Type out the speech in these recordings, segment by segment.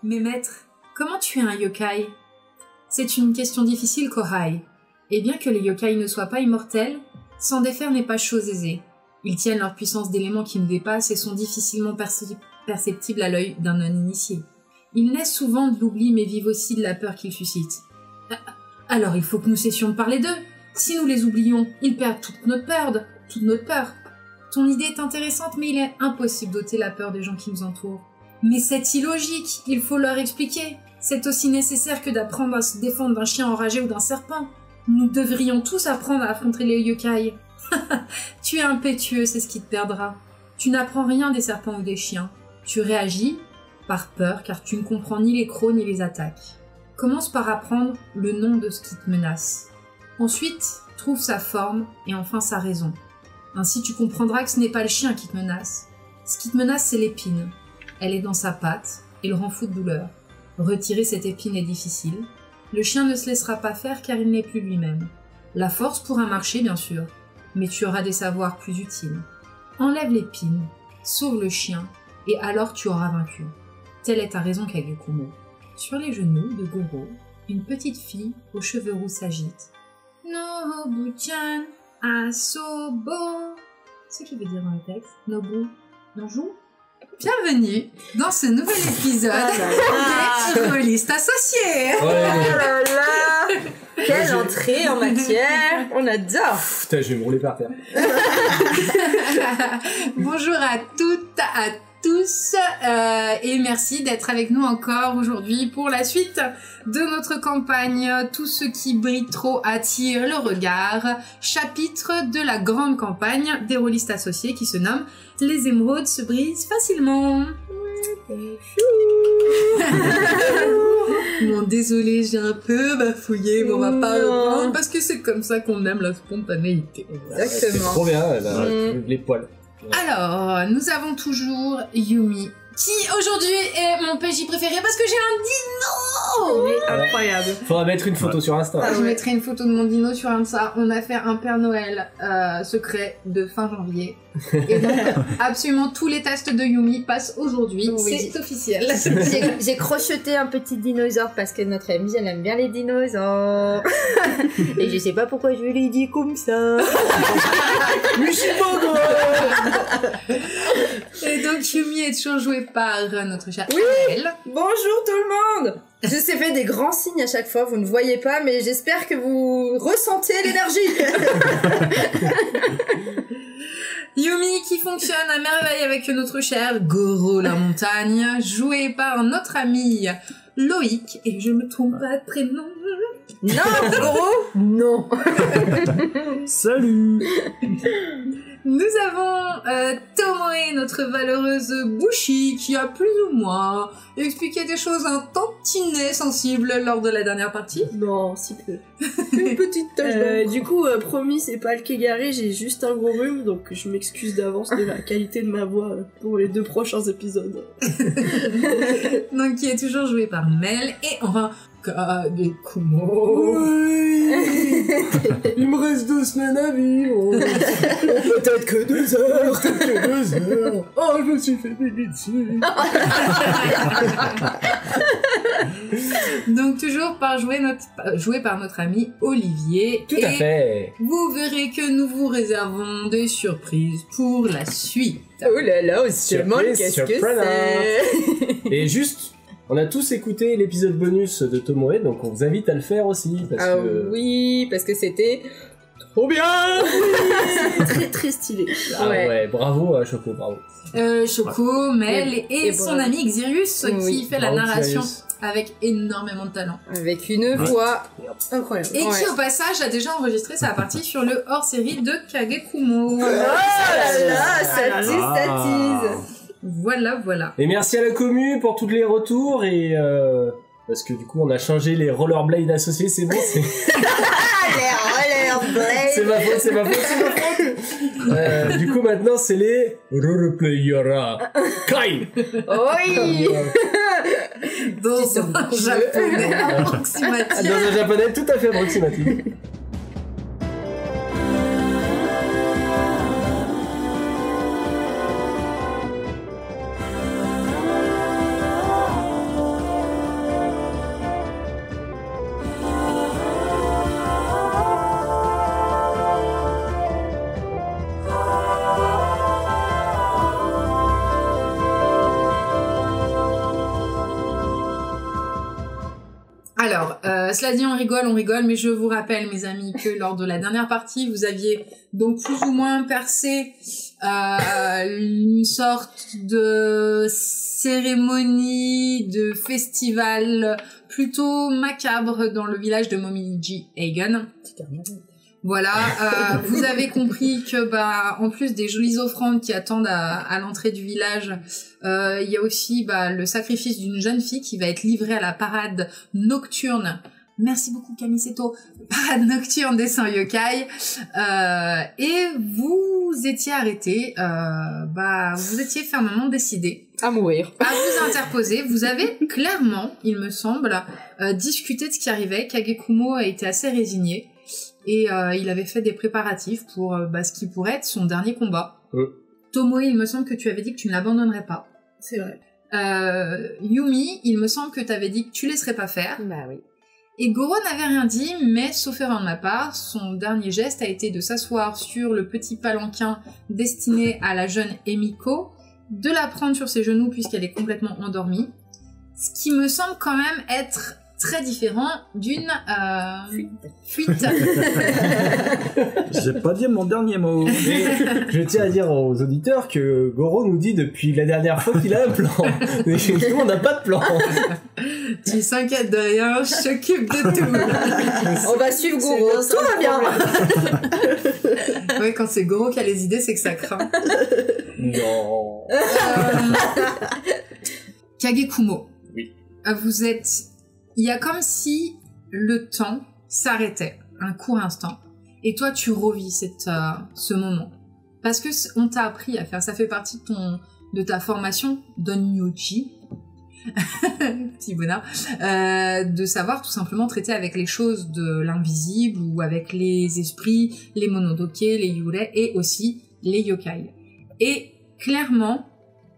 Mais maître, comment tuer un yokai? C'est une question difficile, Kohai. Et bien que les yokai ne soient pas immortels, s'en défaire n'est pas chose aisée. Ils tiennent leur puissance d'éléments qui nous dépassent et sont difficilement perceptibles à l'œil d'un non-initié. Ils naissent souvent de l'oubli mais vivent aussi de la peur qu'ils suscitent. Alors il faut que nous cessions de parler d'eux. Si nous les oublions, ils perdent toute notre peur. Ton idée est intéressante, mais il est impossible d'ôter la peur des gens qui nous entourent. Mais c'est illogique, il faut leur expliquer. C'est aussi nécessaire que d'apprendre à se défendre d'un chien enragé ou d'un serpent. Nous devrions tous apprendre à affronter les yokai. Tu es impétueux, c'est ce qui te perdra. Tu n'apprends rien des serpents ou des chiens. Tu réagis par peur car tu ne comprends ni les crocs ni les attaques. Commence par apprendre le nom de ce qui te menace. Ensuite, trouve sa forme et enfin sa raison. Ainsi tu comprendras que ce n'est pas le chien qui te menace. Ce qui te menace, c'est l'épine. Elle est dans sa patte et le rend fou de douleur. Retirer cette épine est difficile. Le chien ne se laissera pas faire car il n'est plus lui-même. La force pourra marcher, bien sûr, mais tu auras des savoirs plus utiles. Enlève l'épine, sauve le chien, et alors tu auras vaincu. Telle est ta raison, Kagekumo. Sur les genoux de Goro, une petite fille aux cheveux roux s'agite. Nobu-chan, asobo. C'est ce qui veut dire dans le texte. Nobu, bonjour. Bienvenue dans ce nouvel épisode des Héroïstes Associés. Oh là là, quelle entrée en matière, on adore. Putain, je vais me rouler par terre. Bonjour à toutes, à tous, et merci d'être avec nous encore aujourd'hui pour la suite de notre campagne Tout ce qui brille trop attire le regard, chapitre de la grande campagne des rôlistes associés qui se nomme Les émeraudes se brisent facilement. Bon, désolé, j'ai un peu bafouillé, mais on va pas reprendre parce que c'est comme ça qu'on aime la spontanéité. Exactement. C'est trop bien, elle a les poils. Alors, nous avons toujours Yumi, qui aujourd'hui est mon PJ préféré parce que j'ai un dino. Il est incroyable. Faudra mettre une photo sur Insta. Je mettrai une photo de mon dino sur Insta. On a fait un Père Noël secret de fin janvier. Et donc, absolument tous les tests de Yumi passent aujourd'hui. Oui. C'est officiel. J'ai crocheté un petit dinosaure parce que notre amie, elle aime bien les dinosaures. Et je sais pas pourquoi je l'ai dit comme ça. Mais je suis pas drôle. Et donc, Yumi est toujours jouée par notre chère Oui. Annelle. Bonjour tout le monde. Je sais fait des grands signes à chaque fois, vous ne voyez pas, mais j'espère que vous ressentez l'énergie. Yumi qui fonctionne à merveille avec notre cher Goro la montagne, joué par notre ami Loïc, et je me trompe pas de prénom. Non, Goro. Non. Salut. Nous avons Tomoe, notre valeureuse Bushi, qui a plus ou moins expliqué des choses un tantinet sensibles lors de la dernière partie. Non, si peu. Une petite tache Du coup, promis, c'est pas le Kégaré, j'ai juste un gros rhume, donc je m'excuse d'avance de la qualité de ma voix pour les 2 prochains épisodes. Donc qui est toujours joué par Mel, et enfin Kagekumo. Oui. Il me reste 2 semaines à vivre. Peut-être que 2 heures. Peut-être que 2 heures. Oh, je me suis fait pipi dessus. Donc toujours joué par notre ami Olivier. Tout à fait. Vous verrez que nous vous réservons des surprises pour la suite. Oh là là, on se demande Surprise, qu'est-ce que surprise. c'est. Et juste, on a tous écouté l'épisode bonus de Tomoe, donc on vous invite à le faire aussi. Parce Ah que... oui, parce que c'était trop bien. Très très stylé. Ah Ouais. ouais, bravo à Choco, bravo. Choco, Mel et son bravo. ami Xirius qui Oui, fait la bravo, narration Xirius. avec énormément de talent. Avec une voix Incroyable. Et qui Ouais. au passage a déjà enregistré sa partie sur le hors-série de Kagekumo. Oh là là, ça là tease, ça tease. Voilà. Et merci à la commu pour tous les retours et parce que du coup on a changé les rollerblades associés, c'est bon, c'est c'est ma faute. Du coup maintenant c'est les rollerplayera Kai. Oui. Dans sont un japonais approximatif. Dans un japonais tout à fait approximatif. Alors, cela dit, on rigole, mais je vous rappelle, mes amis, que lors de la dernière partie, vous aviez donc plus ou moins percé une sorte de cérémonie, de festival plutôt macabre dans le village de Momiji Hagen. Voilà, vous avez compris que en plus des jolies offrandes qui attendent à l'entrée du village, il y a aussi le sacrifice d'une jeune fille qui va être livrée à la parade nocturne. Merci beaucoup Camille Seto. Parade nocturne des Saints Yokai. Et vous étiez arrêté, vous étiez fermement décidé À mourir. à vous interposer. Vous avez clairement, il me semble, discuté de ce qui arrivait. Kagekumo a été assez résigné. Et il avait fait des préparatifs pour ce qui pourrait être son dernier combat. Tomoe, il me semble que tu avais dit que tu ne l'abandonnerais pas. C'est vrai. Yumi, il me semble que tu avais dit que tu laisserais pas faire. Bah oui. Et Goro n'avait rien dit, mais sauf erreur de ma part, son dernier geste a été de s'asseoir sur le petit palanquin destiné à la jeune Emiko, de la prendre sur ses genoux puisqu'elle est complètement endormie. Ce qui me semble quand même être très différent d'une fuite. J'ai pas dit mon dernier mot. Mais je tiens à dire aux auditeurs que Goro nous dit depuis la dernière fois qu'il a un plan. Mais nous, on n'a pas de plan. Tu s'inquiètes de rien, je s'occupe de tout. On va suivre Goro. Tout va bien. Ouais, quand c'est Goro qui a les idées, c'est que ça craint. Non. Kagekumo. Oui. Vous êtes... Il y a comme si le temps s'arrêtait un court instant. Et toi, tu revis ce moment. Parce que on t'a appris à faire, ça fait partie de ta formation d'Onyoji. Petit bonheur. De savoir tout simplement traiter avec les choses de l'invisible ou avec les esprits, les monodoke, les yurei et aussi les yokai. Et clairement,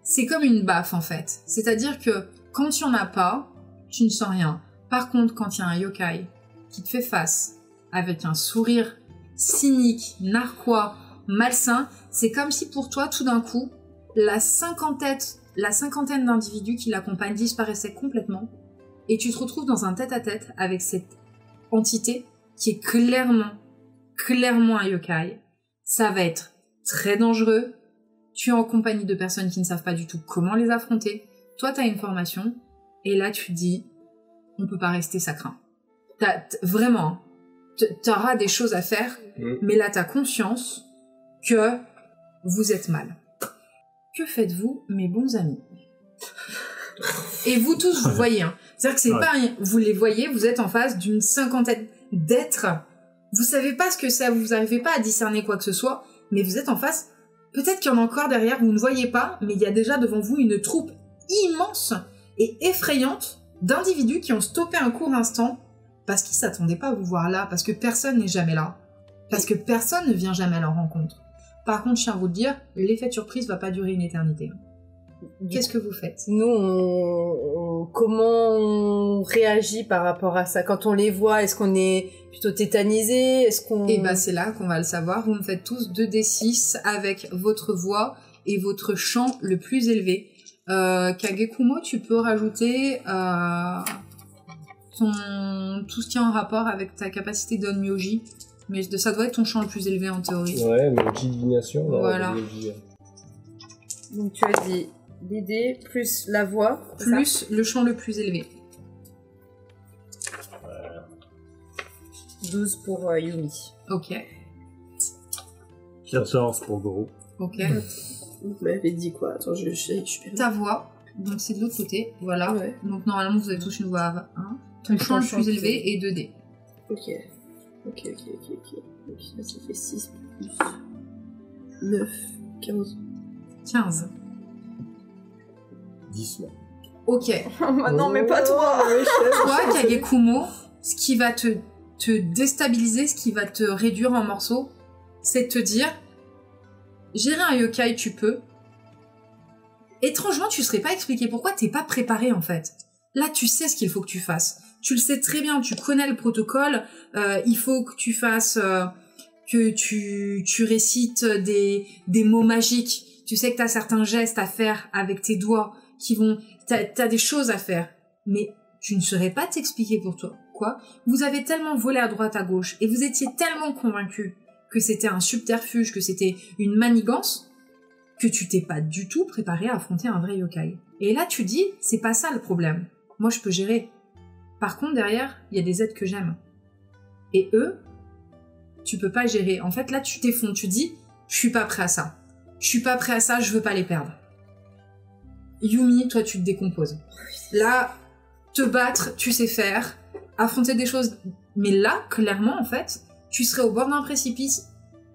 c'est comme une baffe en fait. C'est-à-dire que quand il n'y en a pas, tu ne sens rien. Par contre, quand il y a un yokai qui te fait face avec un sourire cynique, narquois, malsain, c'est comme si pour toi, tout d'un coup, la cinquantaine d'individus qui l'accompagnent disparaissaient complètement et tu te retrouves dans un tête-à-tête avec cette entité qui est clairement un yokai. Ça va être très dangereux. Tu es en compagnie de personnes qui ne savent pas du tout comment les affronter. Toi, tu as une formation et là, tu te dis, on peut pas rester, ça craint. Vraiment, t'auras des choses à faire, mais là, t'as conscience que vous êtes mal. Que faites-vous, mes bons amis? Et vous tous, vous voyez, hein. C'est-à-dire que c'est pas rien. Vous les voyez, vous êtes en face d'une cinquantaine d'êtres. Vous savez pas ce que ça, vous arrivez pas à discerner quoi que ce soit, mais vous êtes en face. Peut-être qu'il y en a encore derrière, vous ne voyez pas, mais il y a déjà devant vous une troupe immense et effrayante d'individus qui ont stoppé un court instant parce qu'ils s'attendaient pas à vous voir là, parce que personne n'est jamais là, parce que personne ne vient jamais à leur rencontre. Par contre, je tiens à vous le dire, l'effet de surprise va pas durer une éternité. Qu'est-ce que vous faites? Nous, comment on réagit par rapport à ça? Quand on les voit, est-ce qu'on est plutôt tétanisé? Est-ce qu'on... Et c'est là qu'on va le savoir. Vous me faites tous 2d6 avec votre voix et votre chant le plus élevé. Kagekumo, tu peux rajouter tout ce qui est en rapport avec ta capacité d'onmyoji, mais ça doit être ton chant le plus élevé en théorie. Ouais, mais divination. Voilà. Donc tu as dit l'idée plus la voix plus le chant le plus élevé. 12 pour Yumi. Ok. 14 pour Goro. Ok. Vous m'avez dit quoi? Attends, je suis Ta voix, donc c'est de l'autre côté, voilà. Ouais. Donc normalement vous avez tous une voix à 1. Ton chant le plus élevé est 2D. Ok. Donc là, ça fait 6 plus 9, 15. 15. 10 là. Ok. Non, mais pas toi. Toi, Kagekumo, ce qui va te déstabiliser, ce qui va te réduire en morceaux, c'est de te dire, gérer un yokai, tu peux. Étrangement, tu serais pas expliqué pourquoi t'es pas préparé, en fait. Là, tu sais ce qu'il faut que tu fasses. Tu le sais très bien, tu connais le protocole. Il faut que tu fasses, que tu récites des mots magiques. Tu sais que t'as certains gestes à faire avec tes doigts qui vont... T'as des choses à faire. Mais tu ne saurais pas t'expliquer pour toi. pourquoi. Vous avez tellement volé à droite à gauche et vous étiez tellement convaincu que c'était un subterfuge, que c'était une manigance, que tu t'es pas du tout préparé à affronter un vrai yokai. Et là, tu dis, c'est pas ça le problème. Moi, je peux gérer. Par contre, derrière, il y a des êtres que j'aime. Et eux, tu peux pas gérer. En fait, là, tu t'effonds. Tu dis, je suis pas prêt à ça. Je suis pas prêt à ça, je veux pas les perdre. Yumi, toi, tu te décomposes. Là, te battre, tu sais faire. Affronter des choses. Mais là, clairement, en fait, tu serais au bord d'un précipice,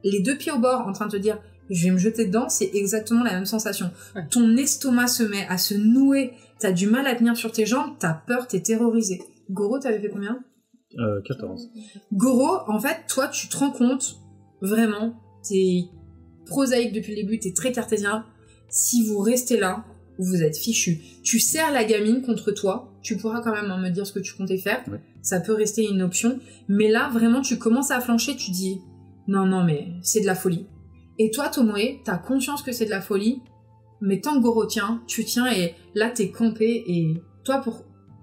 les 2 pieds au bord, en train de te dire, je vais me jeter dedans, c'est exactement la même sensation. Ouais. Ton estomac se met à se nouer, t'as du mal à tenir sur tes jambes, t'as peur, t'es terrorisé. Goro, t'avais fait combien 14. Goro, en fait, toi, tu te rends compte, vraiment, t'es prosaïque depuis le début, t'es très cartésien. Si vous restez là, vous êtes fichu. Tu serres la gamine contre toi, tu pourras quand même me dire ce que tu comptais faire, ouais. Ça peut rester une option, mais là, vraiment, tu commences à flancher, tu dis, non, mais c'est de la folie. Et toi, Tomoe, t'as conscience que c'est de la folie, mais tant que Goro tient, tu tiens, et là, t'es campé, et toi,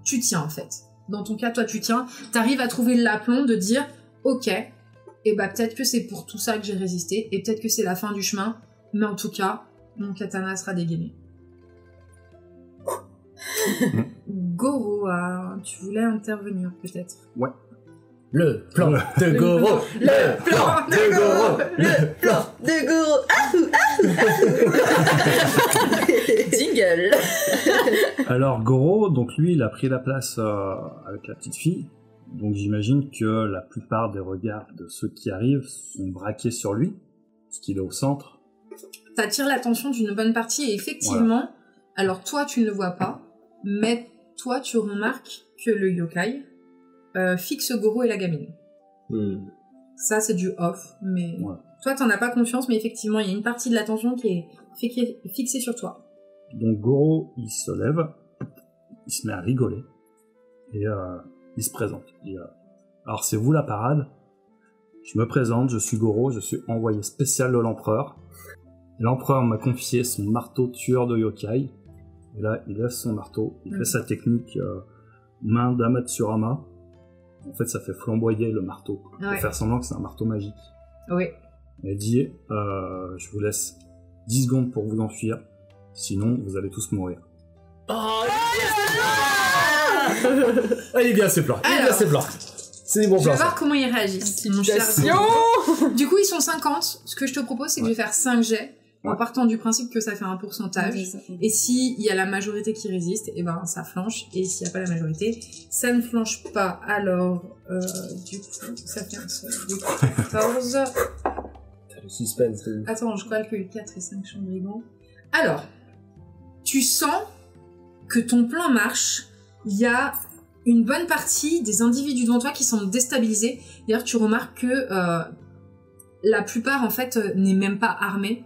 tu tiens, en fait. Dans ton cas, toi, tu tiens, t'arrives à trouver l'aplomb de dire, ok, et bah peut-être que c'est pour tout ça que j'ai résisté, et peut-être que c'est la fin du chemin, mais en tout cas, mon katana sera dégainé. Goro, tu voulais intervenir, peut-être? Ouais. Le plan de Goro, le plan de Goro, le plan de Goro. Jingle. Alors Goro, donc lui, il a pris la place avec la petite fille. Donc j'imagine que la plupart des regards de ceux qui arrivent sont braqués sur lui, parce qu'il est au centre. T'attires l'attention d'une bonne partie et effectivement, voilà. Alors toi tu ne le vois pas, mais toi tu remarques que le yokai fixe Goro et la gamine. Ça c'est du off, mais ouais. Toi t'en as pas confiance, mais effectivement il y a une partie de l'attention qui est fixée sur toi. Donc Goro il se lève, il se met à rigoler et il se présente. Alors c'est vous la parade. Je me présente, je suis Goro, je suis envoyé spécial de l'empereur. L'empereur m'a confié son marteau tueur de yokai. Et là, il lève son marteau, il fait sa technique main d'Amatsurama. En fait, ça fait flamboyer le marteau, pour faire semblant que c'est un marteau magique. Oui. Elle dit, je vous laisse 10 secondes pour vous enfuir, sinon vous allez tous mourir. Oh, il est bien ces plans. C'est des bons plans. Je vais voir comment ils réagissent. Mon cher. Du coup, ils sont 50. Ce que je te propose, c'est que je vais faire 5 jets. En partant du principe que ça fait un pourcentage. Et s'il y a la majorité qui résiste, et ben ça flanche. Et s'il n'y a pas la majorité, ça ne flanche pas. Alors, du coup, ça fait un seul. Du coup, 14. T'as le suspense. Attends, je calcule 4 et 5 champs de brigands. Alors, tu sens que ton plan marche. Il y a une bonne partie des individus devant toi qui sont déstabilisés. D'ailleurs, tu remarques que la plupart, en fait, n'est même pas armée.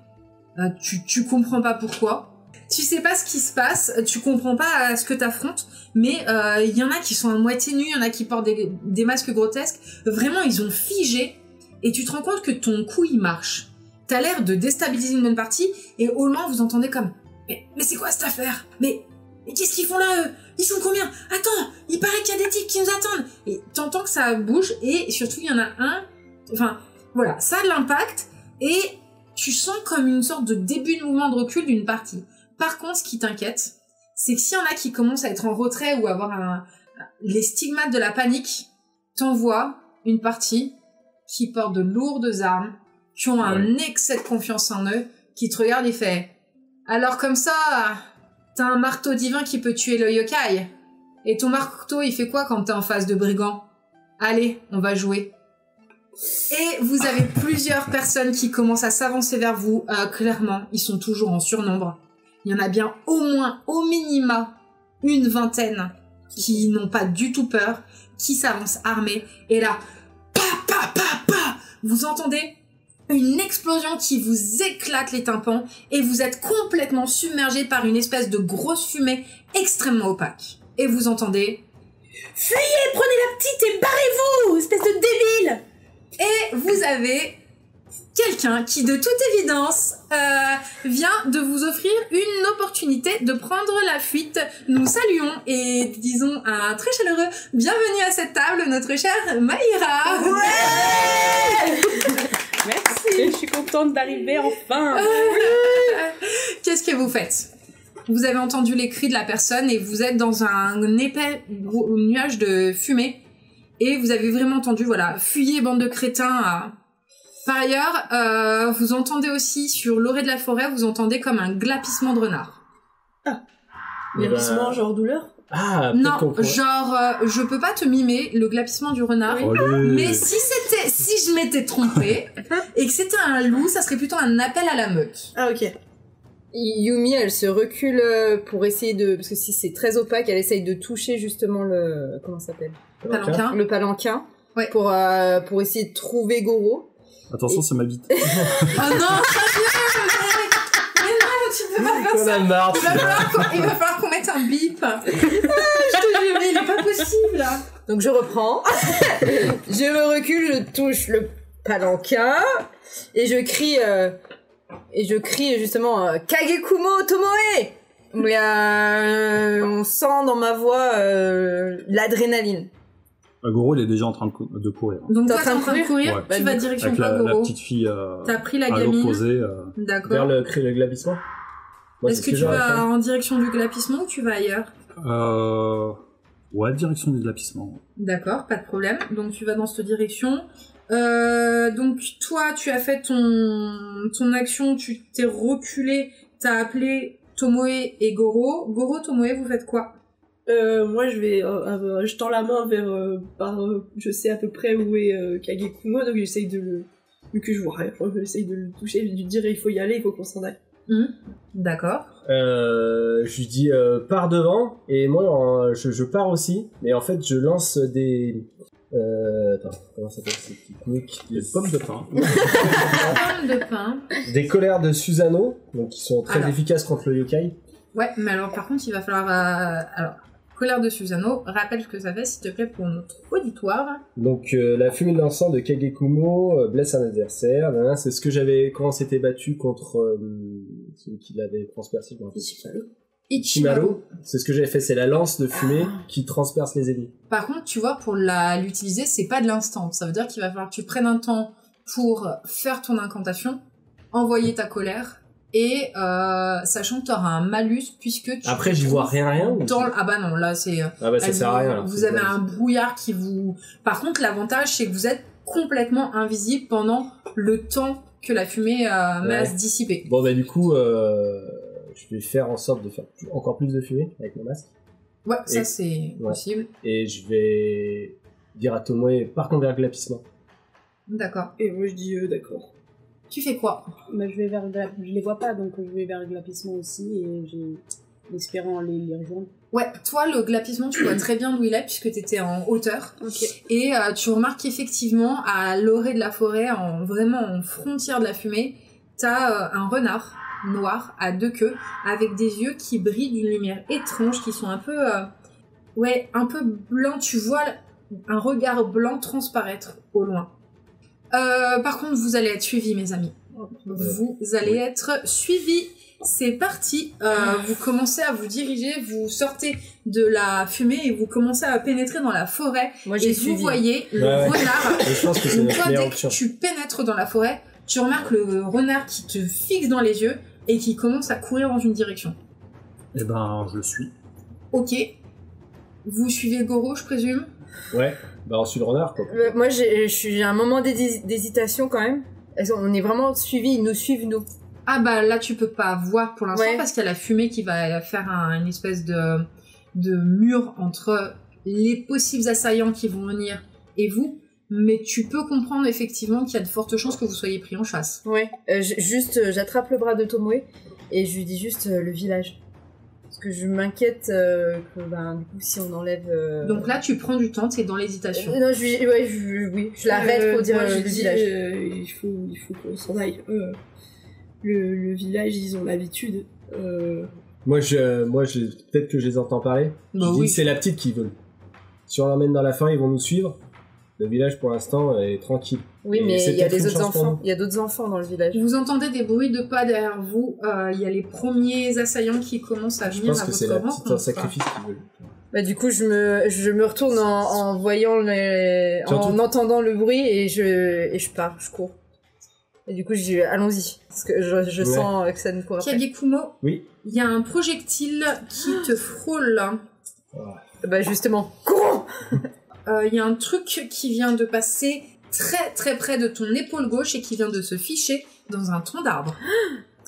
Tu comprends pas pourquoi. Tu sais pas ce qui se passe, tu comprends pas ce que t'affrontes, mais il y en a qui sont à moitié nus, il y en a qui portent des masques grotesques. Vraiment, ils ont figé, et tu te rends compte que ton coup, il marche. T'as l'air de déstabiliser une bonne partie, et au loin, vous entendez comme « Mais c'est quoi cette affaire ? Mais qu'est-ce qu'ils font là, eux ? Ils sont combien ? Attends, il paraît qu'il y a des types qui nous attendent !» Et t'entends que ça bouge, et surtout, il y en a un... Enfin, voilà, ça a de l'impact, et tu sens comme une sorte de début de mouvement de recul d'une partie. Par contre, ce qui t'inquiète, c'est que s'il y en a qui commencent à être en retrait ou à avoir les stigmates de la panique, t'envoies une partie qui porte de lourdes armes, qui ont un excès de confiance en eux, qui te regarde et fait « Alors comme ça, t'as un marteau divin qui peut tuer le yokai. Et ton marteau, il fait quoi quand t'es en face de brigands ? Allez, on va jouer. » Et vous avez plusieurs personnes qui commencent à s'avancer vers vous. Clairement, ils sont toujours en surnombre. Il y en a bien au moins, au minima, une vingtaine qui n'ont pas du tout peur, qui s'avancent armés. Et là, vous entendez une explosion qui vous éclate les tympans et vous êtes complètement submergé par une espèce de grosse fumée extrêmement opaque. Et vous entendez « Fuyez, prenez la petite et barrez-vous, espèce de débile !» Et vous avez quelqu'un qui, de toute évidence, vient de vous offrir une opportunité de prendre la fuite. Nous saluons et disons un très chaleureux bienvenue à cette table, notre chère Maïra. Merci, je suis contente d'arriver enfin. Qu'est-ce que vous faites? Vous avez entendu les cris de la personne et vous êtes dans un épais nuage de fumée. Et vous avez vraiment entendu, voilà, fuyez bande de crétins. Par ailleurs, vous entendez aussi sur l'orée de la forêt, vous entendez comme un glapissement de renard. Glapissement, genre douleur? Ah, Non, genre, je peux pas te mimer le glapissement du renard. Mais si je m'étais trompée et que c'était un loup, ça serait plutôt un appel à la meute. Ah, ok. Yumi, elle se recule pour essayer de... Parce que si c'est très opaque, elle essaye de toucher justement le... Comment ça s'appelle? Palanquin. Le palanquin. Ouais. Pour essayer de trouver Goro. Attention, ça m'habite. Oh non, mais non, tu peux pas faire On ça. a marre. Il va falloir qu'on mette un bip. Je te jure, mais il est pas possible là. Donc je reprends. Je me recule, je touche le palanquin. Et je crie justement Kagekumo Tomoe. Mais on sent dans ma voix l'adrénaline. Goro, il est déjà en train de courir. Donc T'es toi, t'es en train de courir, Ouais. tu vas direction Avec la Goro. petite fille T'as pris la à gamine. l'opposé. Vers D'accord. le glapissement. Moi, Est-ce c'est que ce tu j'aurais vas fait. en direction du glapissement ou tu vas ailleurs? Ouais, direction du glapissement. D'accord, pas de problème. Donc tu vas dans cette direction. Donc toi, tu as fait ton action, tu t'es reculé, t'as appelé Tomoe et Goro. Goro, Tomoe, vous faites quoi? Moi, je tends la main vers, je sais à peu près où est Kagekumo, donc j'essaye de le, vu que je vois rien, j'essaye de le toucher, de lui dire il faut y aller, il faut qu'on s'en aille. D'accord. Je lui dis pars devant et moi je pars aussi, mais en fait je lance des attends, comment ça s'appelle ces techniques? Les pommes de pain. Pomme de pain. Des colères de Susanoo, donc qui sont très Alors. efficaces contre le yokai. Ouais, mais alors par contre, il va falloir... alors, colère de Susanoo, rappelle ce que ça fait, s'il te plaît, pour notre auditoire. Donc la fumée de l'encens de Kagekumo blesse un adversaire. Là, c'est ce que j'avais quand on s'était battu contre celui qui l'avait transpercé. Je me rappelle. Ichimaru. C'est ce que j'avais fait, c'est la lance de fumée qui transperce les ennemis. Par contre, tu vois, pour l'utiliser, c'est pas de l'instant. Ça veut dire qu'il va falloir que tu prennes un temps pour faire ton incantation, envoyer ta colère, et sachant que tu auras un malus, puisque tu... Après, j'y vois rien ou... Ah bah non, là c'est... Ah bah ça sert à rien. alors, Vous c'est avez pas- un brouillard qui vous... Par contre, l'avantage, c'est que vous êtes complètement invisible pendant le temps que la fumée met à se dissiper. Bon bah du coup, je vais faire en sorte de faire encore plus de fumée avec mon masque. Ouais, ça Et- c'est Ouais. possible. Et je vais dire à Tomoe, partons vers le glapissement. D'accord. Et moi je dis d'accord. Tu fais quoi? Bah, je vais vers je les vois pas, donc je vais vers le glapissement aussi, et espérant les rejoindre. Ouais, toi, le glapissement, tu vois très bien d'où il est, puisque t'étais en hauteur. Ok. Et tu remarques qu'effectivement, à l'orée de la forêt, vraiment en frontière de la fumée, t'as un renard noir à deux queues, avec des yeux qui brillent d'une lumière étrange, qui sont un peu... un peu blancs. Tu vois un regard blanc transparaître au loin. Par contre, vous allez être suivis, mes amis. Vous allez être suivis. C'est parti. Vous commencez à vous diriger, vous sortez de la fumée et vous commencez à pénétrer dans la forêt. Moi, Et j'ai vous suivi. voyez le Ouais. renard. Et je pense que c'est Donc notre toi, meilleure dès que option. tu pénètres dans la forêt, tu remarques le renard qui te fixe dans les yeux et qui commence à courir dans une direction. Eh ben, je le suis. Ok. Vous suivez Goro, je présume? Ouais, bah on suit le renard quoi. Moi, j'ai un moment d'hésitation quand même. On est vraiment suivis, ils nous suivent, nous. Ah bah là tu peux pas voir pour l'instant Ouais. parce qu'il y a la fumée qui va faire une espèce de mur entre les possibles assaillants qui vont venir et vous, mais tu peux comprendre effectivement qu'il y a de fortes chances que vous soyez pris en chasse. Ouais. J'attrape le bras de Tomoe et je lui dis juste le village. Parce que je m'inquiète que, du coup, si on enlève... Donc là tu prends du temps, t'es dans l'hésitation. Non, je l'arrête pour dire moi, je le dis, village. il faut qu'on s'en aille. Le village, ils ont l'habitude. Moi, peut-être que je les entends parler. Bah je dis oui. que c'est la petite qui veut. Si on l'emmène dans la forêt, ils vont nous suivre. Le village pour l'instant est tranquille. Oui, Et mais c'est il y a peut-être les une autres chance pour enfants. nous. Il y a d'autres enfants dans le village. Vous entendez des bruits de pas derrière vous. Il y a les premiers assaillants qui commencent à Je venir pense à que c'est votre un rencontre. sacrifice qu'ils veulent. Bah du coup je me retourne en voyant en entendant le bruit et je pars, je cours. Et du coup je dis allons-y parce que je Ouais. sens que ça nous court après. Kagekumo, Oui. il y a un projectile qui te frôle. Bah justement, courons. Il y a un truc qui vient de passer très très près de ton épaule gauche et qui vient de se ficher dans un tronc d'arbre.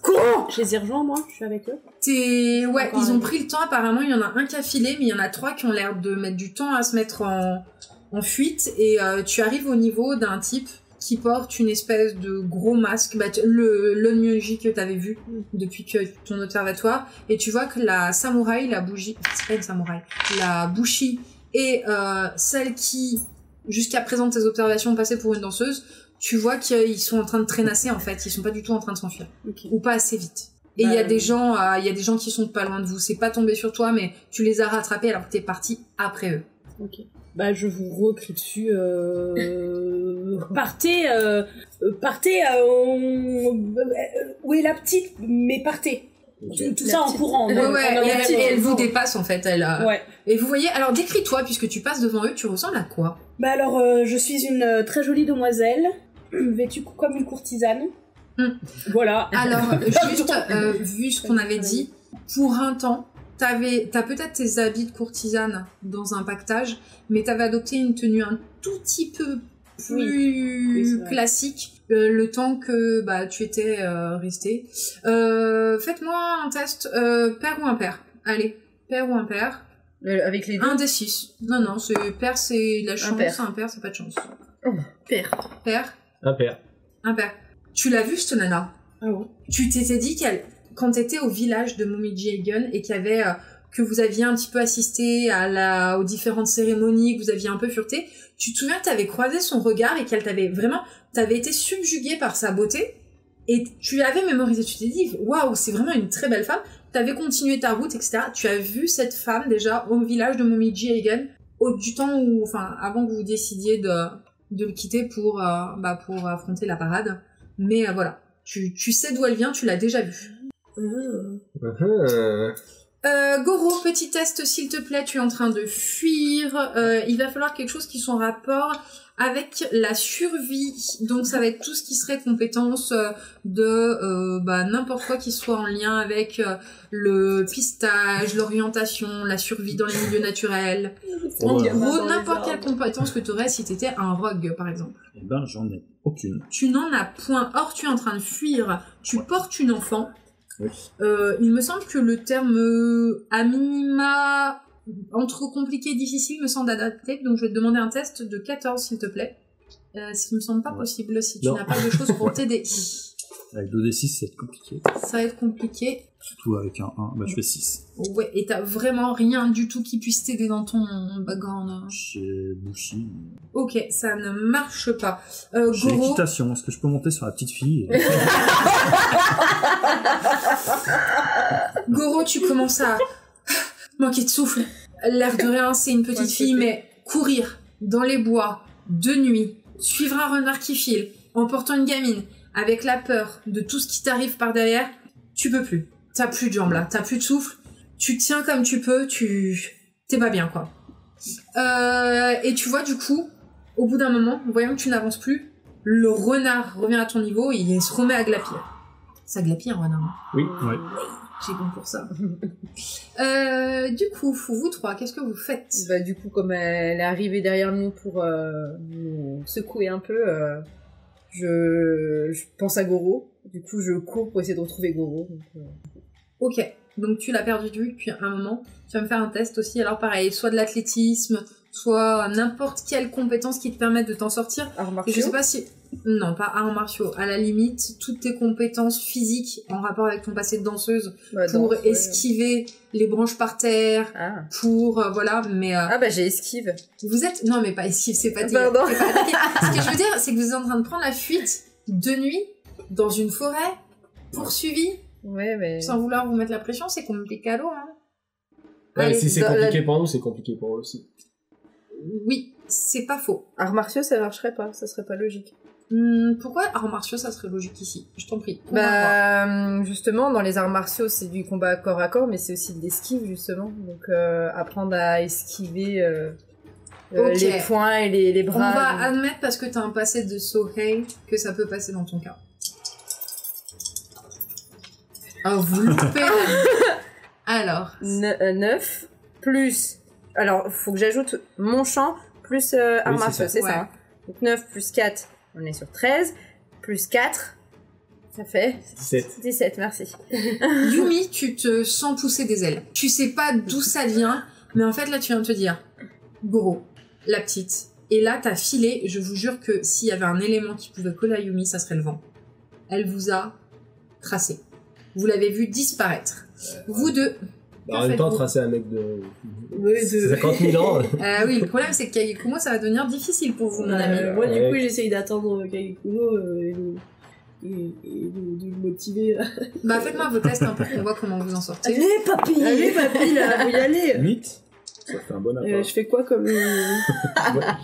Courons. Je les ai rejoints, moi, je suis avec eux. Ouais, Encore ils ont un. pris le temps apparemment, il y en a un qui a filé, mais il y en a 3 qui ont l'air de mettre du temps à se mettre en fuite, et tu arrives au niveau d'un type qui porte une espèce de gros masque, l'onmyoji que t'avais vu depuis que ton observatoire, et tu vois que la samouraï, la bougie, c'est pas une samouraï, la bushi, et celle qui, jusqu'à présent tes observations passaient pour une danseuse, tu vois qu'ils sont en train de traînasser en fait, ils sont pas du tout en train de s'enfuir, Ok. ou pas assez vite. Et il y a des gens, qui sont pas loin de vous. C'est pas tombé sur toi, mais tu les as rattrapés alors que t'es parti après eux. Ok. Bah, je vous recrie dessus. Partez, où est la petite? Mais partez. Tout ça en courant. Ouais, et elle vous dépasse en fait. Ouais. Et vous voyez, alors décris-toi, puisque tu passes devant eux, tu ressembles à quoi? Bah alors, je suis une très jolie demoiselle, vêtue comme une courtisane. Voilà. Alors, juste, vu ce qu'on avait dit, pour un temps, t'as peut-être tes habits de courtisane dans un pactage, mais t'avais adopté une tenue un tout petit peu plus c'est vrai. classique le temps que tu étais resté. Faites-moi un test père ou impair. Allez, père ou impair. Avec les deux. Un des 6. Non, c'est père, c'est de la chance, Impair. impair, c'est pas de chance. Père. Père, Impair. impair. Tu l'as vu, cette nana? Ah bon? Tu t'étais dit quand t'étais au village de Momiji Elgun et qu'il y avait que vous aviez un petit peu assisté aux différentes cérémonies, que vous aviez un peu fureté, tu te souviens que t'avais croisé son regard et qu'elle t'avais été subjuguée par sa beauté et tu l'avais mémorisé. Tu t'es dit, waouh, c'est vraiment une très belle femme. T'avais continué ta route, etc. Tu as vu cette femme déjà au village de Momiji Elgun du temps où, avant que vous décidiez de le quitter pour affronter la parade. Mais voilà. Tu sais d'où elle vient, tu l'as déjà vue. Goro, petit test s'il te plaît, tu es en train de fuir. Il va falloir quelque chose qui soit en rapport avec la survie. Donc ça va être tout ce qui serait compétence de n'importe quoi qui soit en lien avec le pistage, l'orientation, la survie dans les milieux naturels. En gros, n'importe quelle compétence que tu aurais si tu étais un rogue par exemple. Eh ben, j'en ai aucune. Tu n'en as point. Or, tu es en train de fuir. Tu portes une enfant. Oui. Il me semble que le terme à minima entre compliqué et difficile me semble adapté. Donc, je vais te demander un test de 14, s'il te plaît. Ce qui me semble pas possible si tu Non. n'as pas de choses pour t'aider. Avec 2d6, c'est compliqué. Ça va être compliqué. Surtout avec un 1, bah je fais 6. Ouais, et t'as vraiment rien du tout qui puisse t'aider dans ton background. J'ai Bushi. Ok, ça ne marche pas. J'ai Goro, équitation. Est-ce que je peux monter sur la petite fille et- Goro, tu commences à manquer de souffle. L'air de rien, c'est une petite fille, mais courir dans les bois, de nuit, suivre un renard qui file, en portant une gamine, avec la peur de tout ce qui t'arrive par derrière, tu peux plus. T'as plus de jambes là, t'as plus de souffle, tu tiens comme tu peux, t'es pas bien quoi. Et tu vois du coup, au bout d'un moment, voyant que tu n'avances plus, le renard revient à ton niveau et il se remet à glapir. Ça glapit un renard. Oui. Ouais. J'ai bon pour ça. Du coup, vous trois, qu'est-ce que vous faites? Bah du coup comme elle est arrivée derrière nous pour nous secouer un peu, je pense à Goro. Du coup je cours pour essayer de retrouver Goro. Donc, Ok, donc tu l'as perdu de vue depuis un moment. Tu vas me faire un test aussi. Alors pareil, soit de l'athlétisme, soit n'importe quelle compétence qui te permette de t'en sortir. arts Et martiaux. je sais pas si... Non, pas arts martiaux. À la limite, toutes tes compétences physiques en rapport avec ton passé de danseuse Bah, pour danse, ouais. esquiver les branches par terre, Ah. pour... voilà, mais... Ah bah j'ai esquive. Vous êtes... Non, mais pas esquive, c'est pas... Pardon. t'es pas attaqué. Ce que je veux dire, c'est que vous êtes en train de prendre la fuite de nuit, dans une forêt, poursuivi, Ouais mais... sans vouloir vous mettre la pression, c'est compliqué à l'eau, hein. Ouais, Allez, si c'est dans compliqué pour nous, c'est compliqué pour eux aussi. Oui, c'est pas faux. Arts martiaux, ça marcherait pas, ça serait pas logique. Pourquoi arts martiaux, ça serait logique ici? Je t'en prie. Justement, dans les arts martiaux, c'est du combat corps à corps, mais c'est aussi de l'esquive, justement. Donc, apprendre à esquiver les poings et les bras. On va admettre, parce que t'as un passé de Sohei, que ça peut passer dans ton cas. Oh, vous loupez. Alors. 9 plus... Alors, faut que j'ajoute mon champ plus arts martiaux, c'est ça. Hein. Donc 9 plus 4, on est sur 13. Plus 4, ça fait 17, merci. Yumi, tu te sens pousser des ailes. Tu sais pas d'où ça vient, mais en fait, là, tu viens de te dire, Goro, la petite. Et là, t'as filé, je vous jure que s'il y avait un élément qui pouvait coller à Yumi, ça serait le vent. Elle vous a tracé. Vous l'avez vu disparaître. Vous deux... En même temps, tracer un mec de 50 000 ans. Oui, le problème, c'est que Kagekumo, ça va devenir difficile pour vous, mon ami. Moi, du coup, j'essaye d'attendre Kagekumo et de le motiver. Bah, faites-moi vos tests pour qu'on voit comment vous en sortez. Allez, papy, là, vous y allez. 8. Ça fait un bon apport. Je fais quoi comme...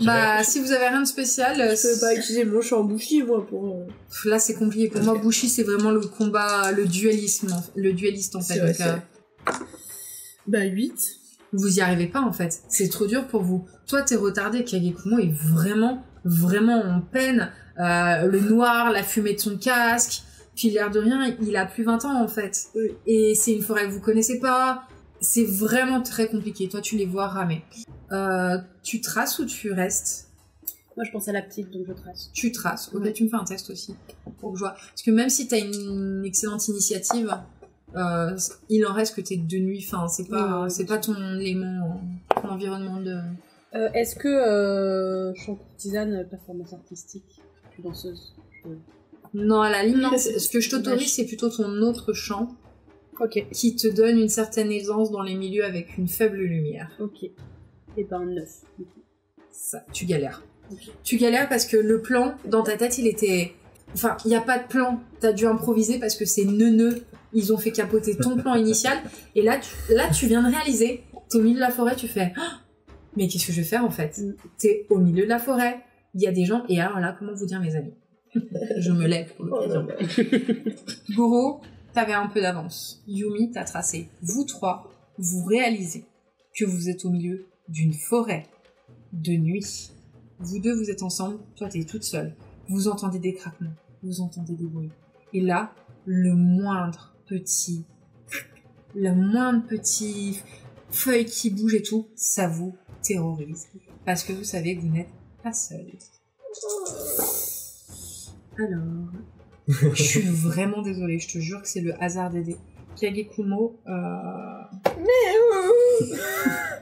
Bah, si vous avez rien de spécial... Je peux pas utiliser mon champ Bushi, moi, pour... Là, c'est compliqué. Pour moi, Bushi, c'est vraiment le combat, le dueliste, en fait. Donc, Bah, 8. Vous y arrivez pas, en fait. C'est trop dur pour vous. Toi, t'es retardé. Kagekumo est vraiment en peine. Le noir, la fumée de son casque. Puis, l'air de rien, il a plus 20 ans, en fait. Oui. Et c'est une forêt que vous connaissez pas. C'est vraiment très compliqué. Toi, tu les vois ramer. Tu traces ou tu restes? Moi, je pense à la petite, donc je trace. Tu traces. Ok, tu me fais un test aussi. Pour que je vois. Parce que même si t'as une excellente initiative... il en reste que t'es de nuit, enfin c'est pas ton élément, ton environnement de... Est-ce que chant courtisane, performance artistique, je suis danseuse Non, à la limite, ce que je t'autorise, c'est plutôt ton autre chant, qui te donne une certaine aisance dans les milieux avec une faible lumière. Ok. Et ben 9. Ça, tu galères. Okay. Tu galères parce que le plan, dans ta tête, il était... Enfin, il n'y a pas de plan, t'as dû improviser parce que c'est neuneux. Ils ont fait capoter ton plan initial. Et là, tu viens de réaliser, t'es au milieu de la forêt, tu fais « Mais qu'est-ce que je vais faire, en fait ?» T'es au milieu de la forêt, il y a des gens, et alors là, comment vous dire, mes amis? Je me lève pour l'occasion. Goro, t'avais un peu d'avance. Yumi, t'as tracé. Vous trois, vous réalisez que vous êtes au milieu d'une forêt de nuit. Vous deux, vous êtes ensemble, toi, t'es toute seule. Vous entendez des craquements, vous entendez des bruits. Et là, la moindre petite feuille qui bouge et tout, ça vous terrorise. Parce que vous savez que vous n'êtes pas seul. Alors, je suis vraiment désolée, je te jure que c'est le hasard des dés. Kagekumo,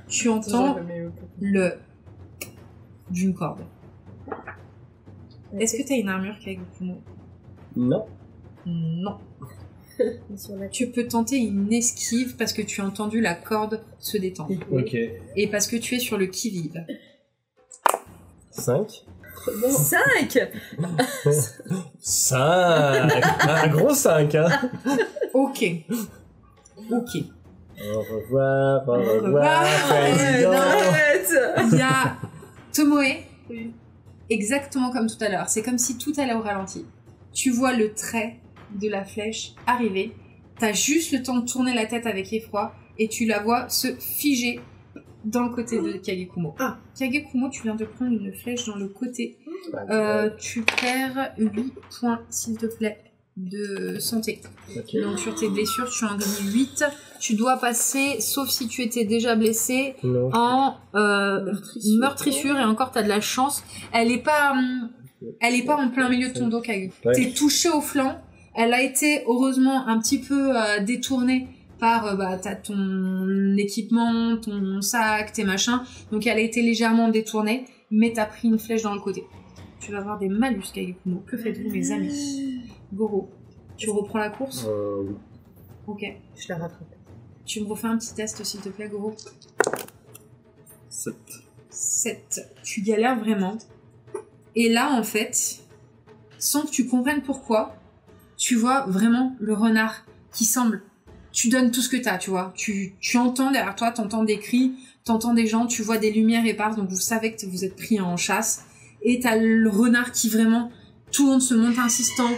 tu entends le d'une corde. Est-ce que t'as une armure, Kagekumo? Non. Non. Tu peux tenter une esquive parce que tu as entendu la corde se détendre. Ok. Et parce que tu es sur le qui-vive. 5. 5 5. Un gros 5, hein. Ok. Au revoir, président. Il y a Tomoe. Exactement comme tout à l'heure. C'est comme si tout allait au ralenti. Tu vois le trait de la flèche arriver. T'as juste le temps de tourner la tête avec effroi et tu la vois se figer dans le côté de Kagekumo. Kagekumo, tu viens de prendre une flèche dans le côté. Tu perds 8 points, s'il te plaît, de santé. Okay. Donc sur tes blessures, tu en gagnes 8. Tu dois passer, sauf si tu étais déjà blessé, en meurtrissure. Et encore, t'as de la chance. Elle est pas en plein milieu de ton dos, Kagu. Ouais. T'es touché au flanc. Elle a été, heureusement, un petit peu détournée par t'as ton équipement, ton sac, tes machins. Donc elle a été légèrement détournée, mais t'as pris une flèche dans le côté. Tu vas avoir des malus, Kagekumo. Que faites-vous, mes amis? Goro, tu reprends la course? Oui. Ok. Je la rattrape. Tu me refais un petit test, s'il te plaît, Goro? 7. Tu galères vraiment. Et là, en fait, sans que tu comprennes pourquoi, tu vois vraiment le renard qui semble... tu donnes tout ce que t'as, tu vois. Tu entends derrière toi, t'entends des cris, t'entends des gens, tu vois des lumières éparses, donc vous savez que vous êtes pris en chasse. Et t'as le renard qui vraiment tourne, se monte insistant,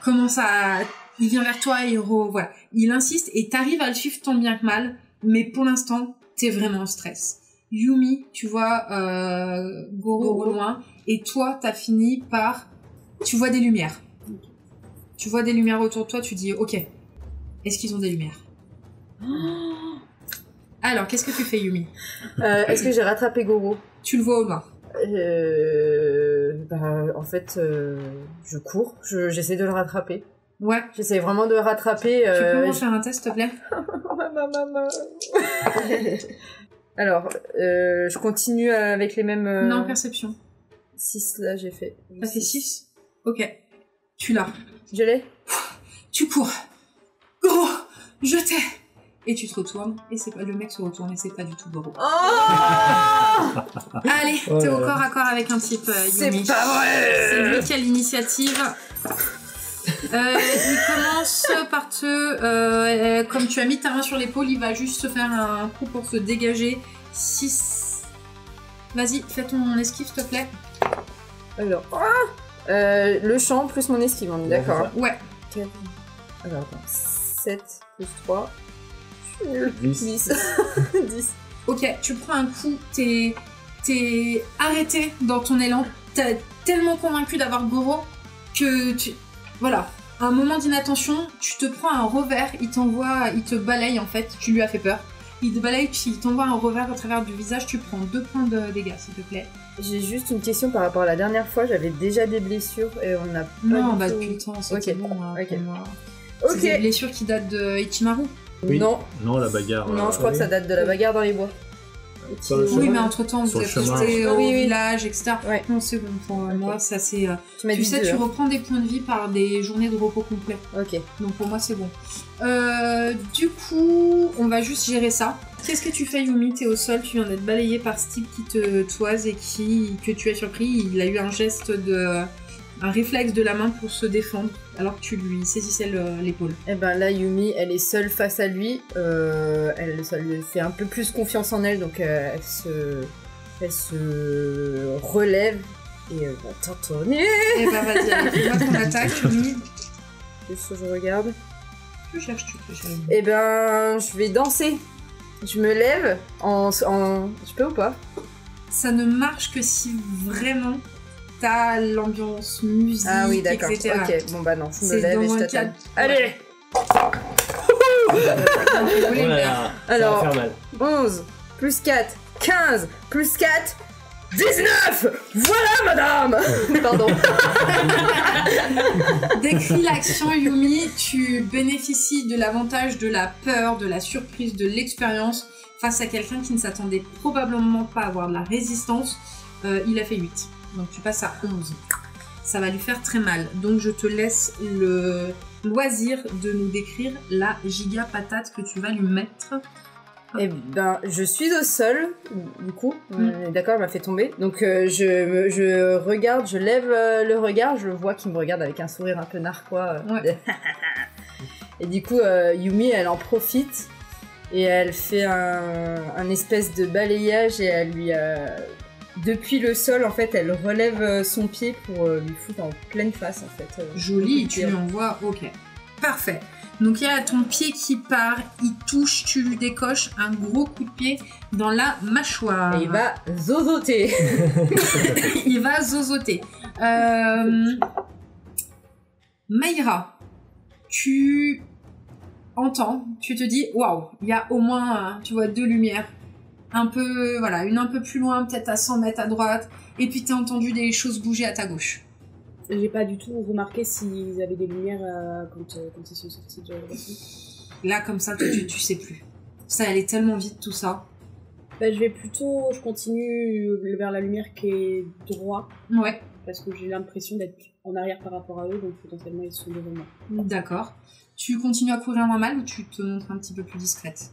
il vient vers toi et voilà. Il insiste et t'arrives à le suivre tant bien que mal, mais pour l'instant, t'es vraiment en stress. Yumi, tu vois Goro au loin, et toi, t'as fini par... Tu vois des lumières. Tu vois des lumières autour de toi, tu dis, ok, est-ce qu'ils ont des lumières? Alors, qu'est-ce que tu fais, Yumi? Est-ce que j'ai rattrapé Goro? Tu le vois au loin. En fait, je cours, j'essaie de le rattraper. Ouais. J'essaie vraiment de le rattraper. Tu peux m'en faire un test, s'il te plaît? Alors, je continue avec les mêmes... Non, perception. 6 là, j'ai fait. T'as fait 6? Ok. Tu l'as. Je l'ai? Tu cours. Gros, je t'ai. Et tu te retournes, et c'est pas le mec se retourne, et c'est pas du tout Goro. Allez, t'es au corps à corps avec un type, Yumi. C'est pas vrai! C'est lui qui a l'initiative. Il commence par comme tu as mis ta main sur l'épaule, il va juste se faire un coup pour se dégager. 6. Vas-y, fais ton esquive, s'il te plaît. Alors, le champ plus mon esquive, on est d'accord? Ouais. Alors, attends, 7 plus 3. 10. 10. Ok, tu prends un coup, t'es arrêté dans ton élan, t'es tellement convaincu d'avoir Goro que voilà, à un moment d'inattention, tu te prends un revers, il te balaye en fait, tu lui as fait peur. Il te balaye, il t'envoie un revers au travers du visage, tu prends 2 points de dégâts, s'il te plaît. J'ai juste une question par rapport à la dernière fois, j'avais déjà des blessures et on n'a pas Non, bah depuis le temps, c'est bon. Ok. C'est des blessures qui datent de Ichimaru. Oui. Non. Non, la bagarre. Non, je crois que ça date de la bagarre dans les bois. Oui, mais entre-temps, vous êtes resté au village, etc. Ouais. Non, c'est bon pour moi, ça c'est... Tu sais, tu reprends des points de vie par des journées de repos complet. Ok. Donc pour moi, c'est bon. Du coup, on va juste gérer ça. Qu'est-ce que tu fais, Yumi? T'es au sol, tu viens d'être balayé par ce type qui te toise et que tu as surpris. Il a eu un geste un réflexe de la main pour se défendre, alors que tu lui saisissais l'épaule. Et ben là, Yumi, elle est seule face à lui. Ça lui fait un peu plus confiance en elle, donc elle se relève et va t'entonner. Et bah vas-y, allez, fais-moi ton attaque, Yumi. Juste que je regarde. Je cherche. Et ben, je vais danser. Je me lève Je peux ou pas? Ça ne marche que si vraiment t'as l'ambiance musique, ah oui, d'accord. etc. Ok, bon bah non, je me lève et je t'attends. Allez. Alors, ça va faire mal. 11 plus 4, 15 plus 4, 19. Voilà, madame. Pardon. Décris l'action, Yumi. Tu bénéficies de l'avantage de la peur, de la surprise, de l'expérience face à quelqu'un qui ne s'attendait probablement pas à avoir de la résistance. Il a fait 8. Donc tu passes à 11. Ça va lui faire très mal. Donc je te laisse le loisir de nous décrire la giga patate que tu vas lui mettre. Eh ben, je suis au sol, du coup. D'accord, elle m'a fait tomber. Donc je regarde, je lève le regard, je vois qu'il me regarde avec un sourire un peu narquois. Ouais. Et du coup, Yumi, elle en profite et elle fait un espèce de balayage et elle lui... Depuis le sol, en fait, elle relève son pied pour lui foutre en pleine face, en fait. Joli, tu lui envoies, ok. Parfait. Donc il y a ton pied qui part, il touche, tu lui décoches un gros coup de pied dans la mâchoire. Et il va zozoter. Il va zozoter. Maïra, tu entends, tu te dis, waouh, il y a au moins, tu vois, 2 lumières. Un peu, voilà, une un peu plus loin, peut-être à 100 mètres à droite, et puis t'as entendu des choses bouger à ta gauche. J'ai pas du tout remarqué s'ils avaient des lumières quand ils sont sortis de la voiture. Là, comme ça, tu sais plus. Ça allait tellement vite, tout ça. Bah, je continue vers la lumière qui est droit. Ouais. Parce que j'ai l'impression d'être en arrière par rapport à eux, donc potentiellement ils sont devant moi. D'accord. Tu continues à courir normal ou tu te montres un petit peu plus discrète?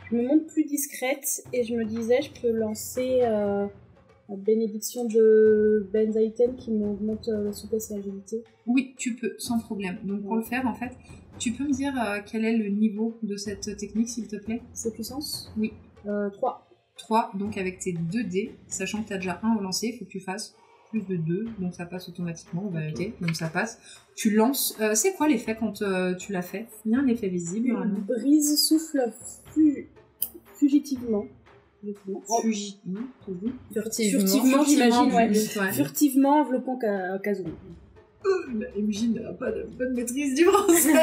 Je me montre plus discrète et je me disais je peux lancer la bénédiction de Benzaiten qui m'augmente la souplesse et l'agilité. Oui, tu peux, sans problème. Donc pour le faire, en fait, Tu peux me dire quel est le niveau de cette technique, s'il te plaît? Sa puissance? Oui. 3. 3, donc avec tes 2 dés, sachant que tu as déjà un au lancer, il faut que tu fasses plus de 2, donc ça passe automatiquement, on va noter, donc ça passe. Tu lances, c'est quoi l'effet quand tu l'as fait? Il y a un effet visible. Une brise souffle fugitivement. Furtivement, j'imagine, ouais. Furtivement enveloppant Kazumi. La MJ n'a pas de bonne maîtrise du français.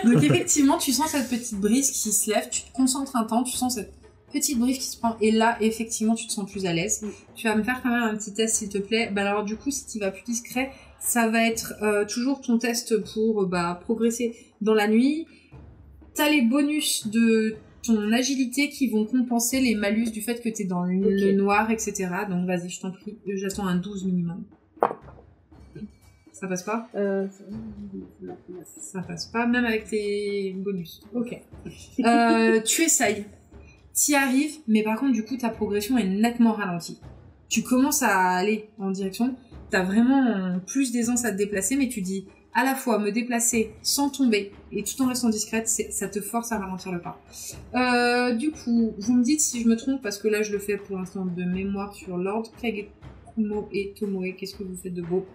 Donc effectivement, tu sens cette petite brise qui se lève, tu te concentres un temps, tu sens cette petite brise qui se prend, et là, effectivement, tu te sens plus à l'aise. Tu vas me faire quand même un petit test, s'il te plaît. Bah alors du coup, si tu vas plus discret, ça va être toujours ton test pour progresser dans la nuit. T'as les bonus de ton agilité qui vont compenser les malus du fait que t'es dans le noir, etc. Donc vas-y, je t'en prie, j'attends un 12 minimum. Ça passe pas? Ça passe pas, même avec tes bonus. Ok. Tu essayes. T'y arrives, mais par contre, du coup, ta progression est nettement ralentie. Tu commences à aller en direction, t'as vraiment plus d'aisance à te déplacer, mais tu dis à la fois me déplacer sans tomber et tout en restant discrète, ça te force à ralentir le pas. Du coup, vous me dites si je me trompe, parce que là, je le fais pour l'instant de mémoire sur l'ordre. Kagekumo et Tomoe, qu'est-ce que vous faites de beau?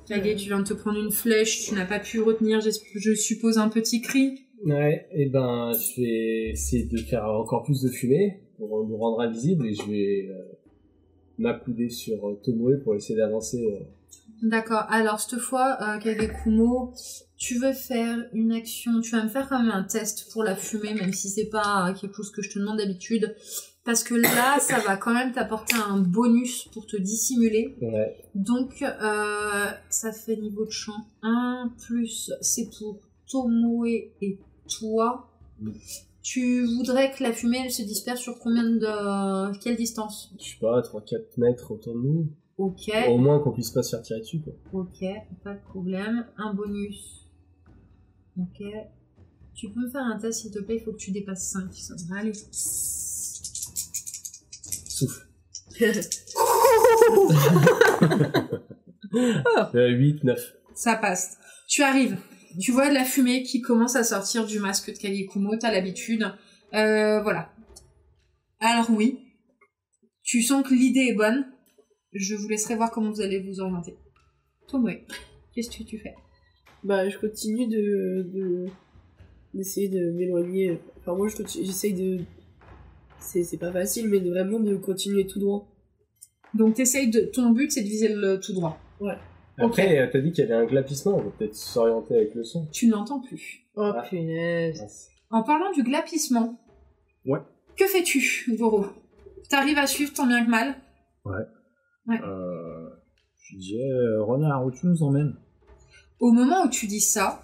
Kage, tu viens de te prendre une flèche, tu n'as pas pu retenir, je suppose, un petit cri. Ouais, et ben, je vais essayer de faire encore plus de fumée pour nous rendre invisibles, et je vais m'accouder sur Tomoe pour essayer d'avancer. D'accord, alors cette fois, Kagekumo, tu veux faire une action, tu vas me faire quand même un test pour la fumée, même si c'est pas quelque chose que je te demande d'habitude, parce que là, ça va quand même t'apporter un bonus pour te dissimuler. Ouais. Donc, ça fait niveau de champ 1, plus c'est pour Tomoe et toi. Tu voudrais que la fumée, elle se disperse sur quelle distance? Je sais pas, 3-4 mètres autour de nous. Ok. Au moins qu'on puisse pas se faire tirer dessus, quoi. Ok, pas de problème. Un bonus. Ok. Tu peux me faire un test, s'il te plaît, il faut que tu dépasses 5, ça devrait aller. Souffle. 8, 9. Ça passe. Tu arrives. Tu vois de la fumée qui commence à sortir du masque de Kagekumo, t'as l'habitude. Voilà. Alors oui, tu sens que l'idée est bonne. Je vous laisserai voir comment vous allez vous orienter. Tomoe, qu'est-ce que tu fais? Bah, je continue d'essayer de m'éloigner. Enfin, moi, j'essaye de... C'est pas facile, mais vraiment de continuer tout droit. Donc ton but, c'est de viser le tout droit. Ouais. Après, t'as dit qu'il y avait un glapissement, on va peut-être s'orienter avec le son. Tu ne l'entends plus. Oh punaise. En parlant du glapissement, ouais. Que fais-tu, Goro? T'arrives à suivre tant bien que mal? Ouais. Ouais. Je disais, Renard, où tu nous emmènes? Au moment où tu dis ça,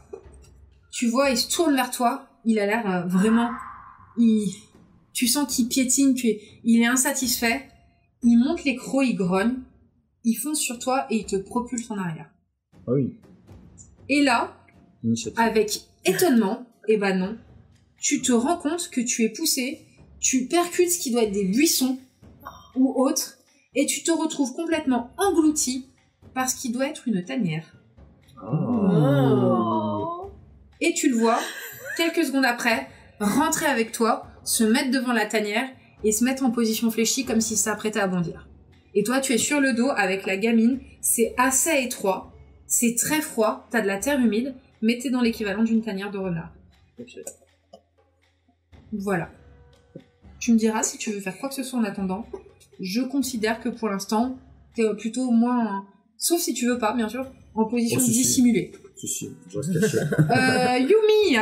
tu vois, il se tourne vers toi, il a l'air vraiment... Tu sens qu'il piétine, il est insatisfait, il monte les crocs, il grogne, il fonce sur toi et il te propulse en arrière. Ah oui. Et là, avec étonnement, eh ben non, tu te rends compte que tu es poussé, tu percutes ce qui doit être des buissons ou autre, et tu te retrouves complètement englouti par ce qui doit être une tanière. Oh. Et tu le vois, quelques secondes après, rentrer avec toi, se mettre devant la tanière et se mettre en position fléchie comme s'il s'apprêtait à bondir. Et toi, tu es sur le dos avec la gamine, c'est assez étroit, c'est très froid, t'as de la terre humide, mais t'es dans l'équivalent d'une tanière de renard. Ok. Voilà. Tu me diras si tu veux faire quoi que ce soit en attendant. Je considère que pour l'instant, t'es plutôt au moins, sauf si tu veux pas, bien sûr, en position dissimulée. Si, je reste caché. Yumi,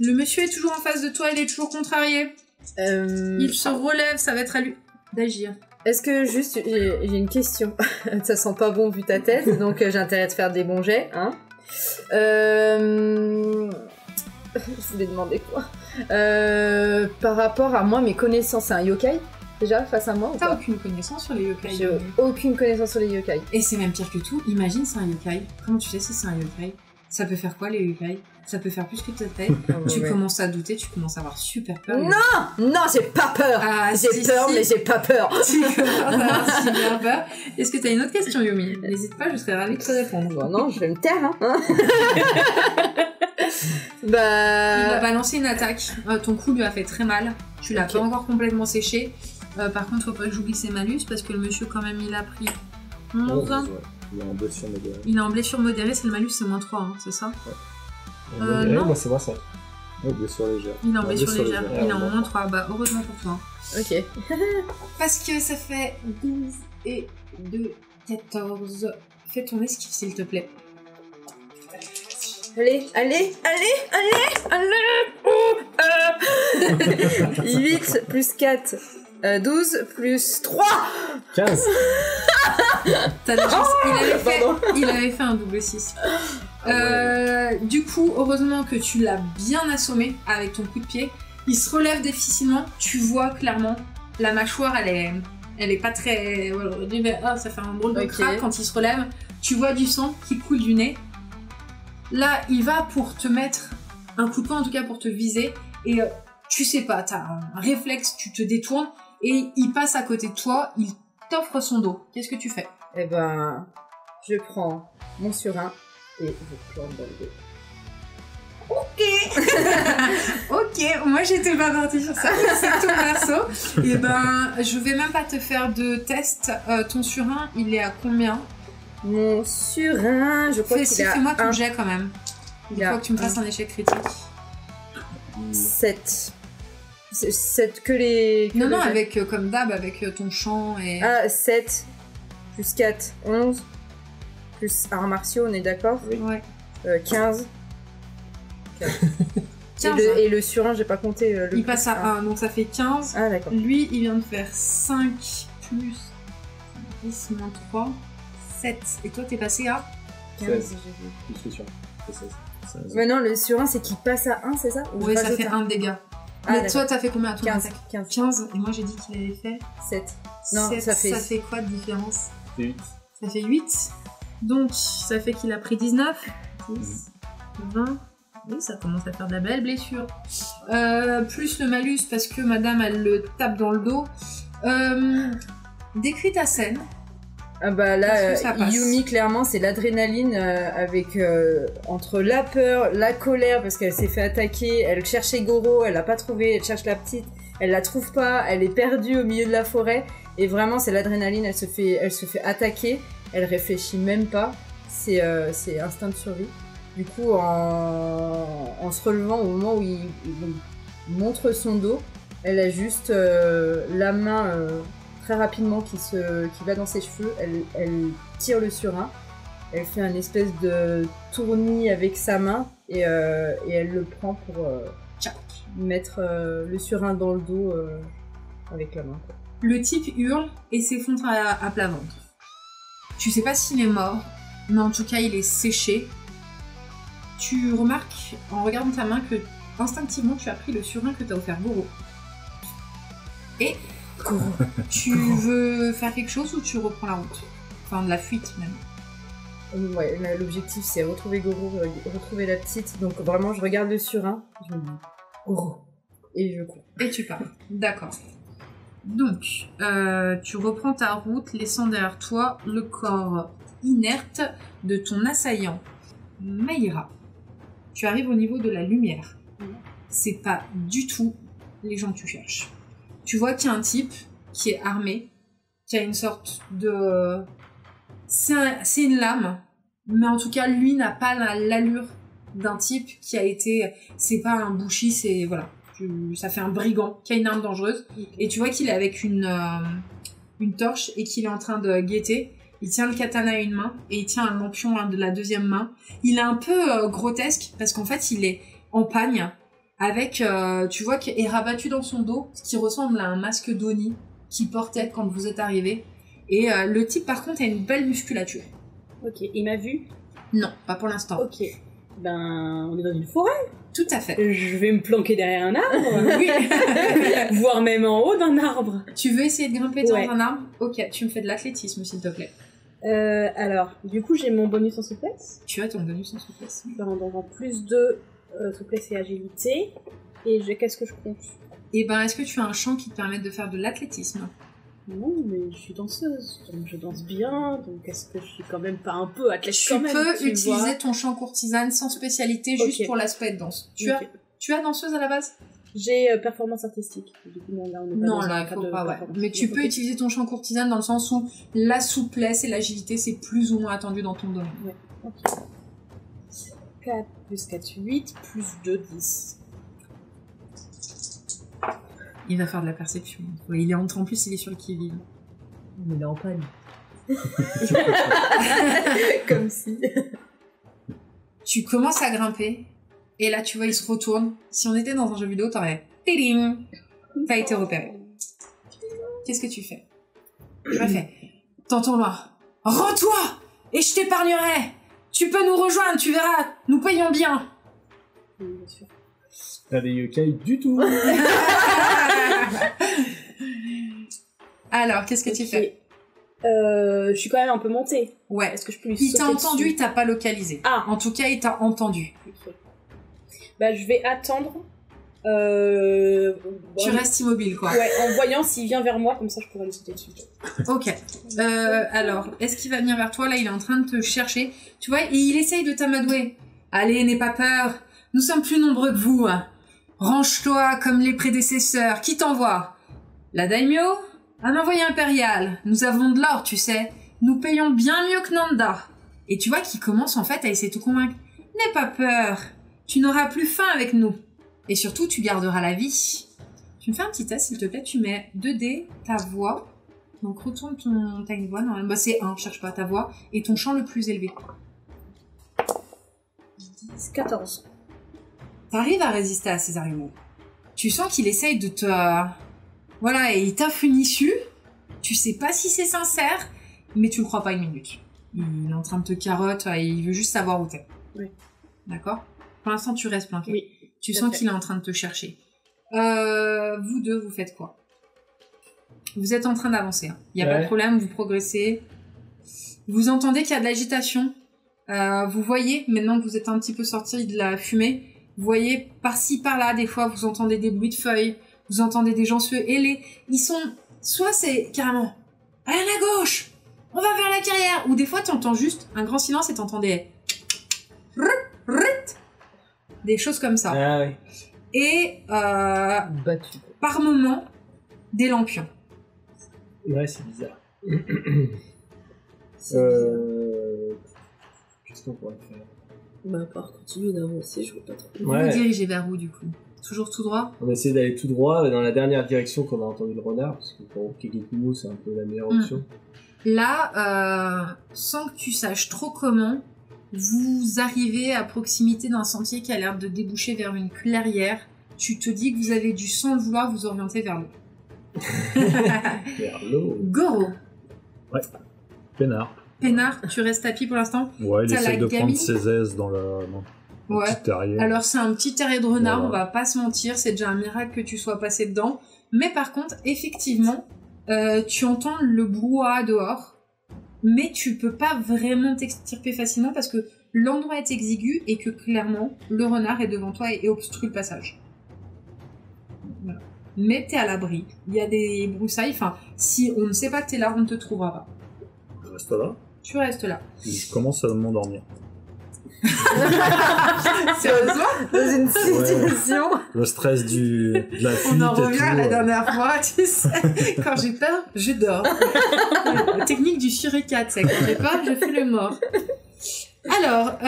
le monsieur est toujours en face de toi, il est toujours contrarié. Il se relève, ça va être à lui d'agir. Est-ce que juste, j'ai une question. Ça sent pas bon vu ta tête, donc j'ai intérêt de faire des bons jets, hein. Je voulais demander quoi. Par rapport à moi, mes connaissances, c'est un yokai déjà face à moi ou T'as pas? aucune connaissance sur les yokai? J'ai aucune connaissance sur les yokai. Et c'est même pire que tout, imagine c'est un yokai. Comment tu sais si c'est un yokai? Ça peut faire quoi les yokai? Ça peut faire plus que ta tête. Tu commences à douter, tu commences à avoir super peur. Non, j'ai pas peur. J'ai peur, mais j'ai pas peur. Tu commences à avoir super peur. Est-ce que t'as une autre question, Yumi? N'hésite pas, je serais ravie de te répondre. Bon, non, je vais me taire. Hein. Il a balancé une attaque. Ton coup lui a fait très mal. Tu l'as pas encore complètement séché. Par contre, faut pas que j'oublie ses malus parce que le monsieur, quand même, il a pris 11. Il est en blessure modérée. Il est en blessure modérée, c'est le malus, c'est -3, hein, c'est ça? Non, moi c'est -5. Oh, blessure légère. Il est en blessure légère. Il est en -3. Bah, heureusement pour toi. Ok. Parce que ça fait 12 et 2, 14. Fais ton esquive, s'il te plaît. Allez. 8 plus 4, 12 plus 3. 15. T'as de la chance. Il avait fait un double 6. Du coup, heureusement que tu l'as bien assommé avec ton coup de pied. Il se relève difficilement. Tu vois clairement la mâchoire, elle est pas très. Ça fait un drôle de craque quand il se relève. Tu vois du sang qui coule du nez. Là, il va pour te mettre un coup de poing, en tout cas pour te viser. Et tu sais pas, t'as un réflexe, tu te détournes. Et il passe à côté de toi, il t'offre son dos. Qu'est-ce que tu fais? Eh ben, je prends mon surin et je plante dans le dos. Ok, moi j'étais pas partie sur ça, c'est ton perso. Et ben, je vais même pas te faire de test. Ton surin, il est à combien? Mon surin, je crois qu'il est à Fais-moi ton jet quand même. Il faut que tu me fasses un échec critique. 7. 7 que les... Non, avec comme d'hab, avec ton chant et... 7 plus 4, 11. Plus arts martiaux, on est d'accord? Oui. Ouais. 15. 15 et le surin, j'ai pas compté. Il passe à 1, donc ça fait 15. Ah, d'accord. Lui, il vient de faire 5 plus 10 moins 3, 7. Et toi, t'es passé à 15, j'ai vu. Je suis sûr. C'est 16. Mais non, le surin, c'est qu'il passe à 1, c'est ça? Oui, ça fait 1 de dégâts. Mais toi, t'as fait combien à ton 15, attaque? 15. 15, et moi j'ai dit qu'il avait fait 7. Non, 7, ça fait quoi de différence? 8. Ça fait 8. Donc, ça fait qu'il a pris 19. 10, 20. Oui, ça commence à faire de la belle blessure. Plus le malus, parce que madame, elle le tape dans le dos. Décris ta scène. Ah bah là, Yumi, clairement, c'est l'adrénaline avec entre la peur, la colère, parce qu'elle s'est fait attaquer, elle cherchait Goro, elle l'a pas trouvé, elle cherche la petite, elle la trouve pas, elle est perdue au milieu de la forêt, et vraiment, c'est l'adrénaline, elle se fait attaquer, elle réfléchit même pas, c'est instinct de survie. Du coup, en se relevant au moment où il montre son dos, elle a juste la main... très rapidement qui va dans ses cheveux, elle tire le surin, elle fait un espèce de tournis avec sa main et elle le prend pour mettre le surin dans le dos avec la main. Le type hurle et s'effondre à plat ventre. Tu sais pas s'il est mort, mais en tout cas il est séché. Tu remarques en regardant ta main que instinctivement tu as pris le surin que t'as offert Goro. Et tu veux faire quelque chose ou tu reprends la route? Enfin, de la fuite même. Ouais, l'objectif c'est retrouver Goro, retrouver la petite. Donc vraiment, je regarde le surin, je me dis Goro, et je cours. Et tu pars. D'accord. Donc, tu reprends ta route, laissant derrière toi le corps inerte de ton assaillant. Maïra, tu arrives au niveau de la lumière. C'est pas du tout les gens que tu cherches. Tu vois qu'il y a un type qui est armé, qui a une sorte de... C'est une lame, mais en tout cas, lui n'a pas l'allure d'un type qui a été... C'est pas un bouchi, c'est... Voilà. Ça fait un brigand qui a une arme dangereuse. Et tu vois qu'il est avec une torche et qu'il est en train de guetter. Il tient le katana à une main et il tient un lampion de la deuxième main. Il est un peu grotesque parce qu'en fait, il est en pagne. Avec, tu vois qu'il est rabattu dans son dos, ce qui ressemble à un masque d'Oni qu'il portait quand vous êtes arrivé. Et le type, par contre, a une belle musculature. Ok, il m'a vu? Non, pas pour l'instant. Ok. Ben, on est dans une forêt. Tout à fait. Je vais me planquer derrière un arbre. Oui. Voire même en haut d'un arbre. Tu veux essayer de grimper dans un arbre? Ok, tu me fais de l'athlétisme, s'il te plaît. Alors, du coup, j'ai mon bonus en souplesse. Tu as ton bonus en souplesse. Je vais rendre en plus 2 souplesse et agilité. Et qu'est-ce que je compte? Et ben, est-ce que tu as un champ qui te permette de faire de l'athlétisme? Non, mais je suis danseuse, donc je danse bien, donc est-ce que je suis quand même pas un peu athlète quand même? Tu peux utiliser ton chant courtisane sans spécialité, juste pour l'aspect de danse. Tu as danseuse à la base? J'ai performance artistique. Du coup, non, là, on est pas dans un cadre de performance. Mais tu peux utiliser ton chant courtisane dans le sens où la souplesse et l'agilité, c'est plus ou moins attendu dans ton domaine. Ouais, ok. 4 plus 4, 8, plus 2, 10. Il va faire de la perception. Ouais, il est en plus, il est sur le qui-vive. Mais il est en panne. Comme si. Tu commences à grimper, et là, tu vois, il se retourne. Si on était dans un jeu vidéo, t'aurais... Téling. T'as été repéré. Qu'est-ce que tu fais? Tu m'as fait... T'entends loin. Rends-toi et je t'épargnerai. Tu peux nous rejoindre, tu verras. Nous payons bien. Oui, bien sûr. Pas des yokai du tout. Alors, qu'est-ce que tu fais? Je suis quand même un peu montée. Ouais. Est-ce que je peux lui Il t'a sauter entendu, dessus? il t'a pas localisé. Ah. En tout cas, il t'a entendu. Okay. Bah, je vais attendre. Tu restes immobile, quoi. Ouais, en voyant s'il vient vers moi, comme ça je pourrais lui sauter dessus. Ok. Alors, est-ce qu'il va venir vers toi? Là, il est en train de te chercher. Tu vois, et il essaye de t'amadouer. Allez, n'aie pas peur. Nous sommes plus nombreux que vous. Range-toi comme les prédécesseurs. Qui t'envoie? La daimyo? Un envoyé impérial. Nous avons de l'or, tu sais. Nous payons bien mieux que Nanda. Et tu vois qu'il commence en fait à essayer de te convaincre. N'aie pas peur. Tu n'auras plus faim avec nous. Et surtout, tu garderas la vie. Tu me fais un petit test, s'il te plaît. Tu mets 2D, ta voix. Donc, retourne ta une voix. Normalement, c'est 1, cherche pas ta voix. Et ton chant le plus élevé. 10, 14. T'arrives à résister à ces arguments. Tu sens qu'il essaye de te... Voilà, et il t'offre une issue. Tu sais pas si c'est sincère, mais tu le crois pas une minute. Il est en train de te carotte et il veut juste savoir où t'es. Oui. D'accord? Pour l'instant, tu restes planqué. Oui. Tu sens qu'il est en train de te chercher. Vous deux, vous faites quoi? Vous êtes en train d'avancer. Hein. Il n'y a pas de problème, vous progressez. Vous entendez qu'il y a de l'agitation. Vous voyez, maintenant que vous êtes un petit peu sorti de la fumée, vous voyez par-ci, par-là, des fois, vous entendez des bruits de feuilles, vous entendez des gens se héler. Ils sont... Soit c'est carrément... Allez à la gauche! On va vers la carrière! Ou des fois, tu entends juste un grand silence et tu entends des... Des choses comme ça. Ah oui. Et Battu. par moment, des lampions. Ouais, c'est bizarre. Qu'est-ce qu'on pourrait faire? Bah, à part continuer d'avancer, je vois pas trop. Vous vous dirigez vers où, du coup? Toujours tout droit? On essaie d'aller tout droit dans la dernière direction qu'on a entendu le renard, parce que pour Kegekumo, c'est un peu la meilleure option. Là, sans que tu saches trop comment, vous arrivez à proximité d'un sentier qui a l'air de déboucher vers une clairière. Tu te dis que vous avez du sang de vouloir vous orienter vers l'eau. Vers l'eau. Goro. Ouais. Pénard. Pénard, tu restes tapis pour l'instant? Ouais, il T'as essaie la de gamine prendre ses aises dans le petit terrier. Alors c'est un petit terrier de renard, Voilà. on va pas se mentir, c'est déjà un miracle que tu sois passé dedans. Mais par contre, effectivement, tu entends le brouhaha dehors, mais tu peux pas vraiment t'extirper facilement parce que l'endroit est exigu et que clairement, le renard est devant toi et obstrue le passage. Voilà. Mais t'es à l'abri, il y a des broussailles, enfin, si on ne sait pas que t'es là, on ne te trouvera pas. Je reste là. Tu restes là. Et je commence à m'endormir. Sérieusement? Dans une situation. Le stress de la fuite On en et revient tout, à la dernière fois, tu sais. Quand j'ai peur, je dors. La technique du suricate, c'est quand j'ai peur, je fais le mort. Alors,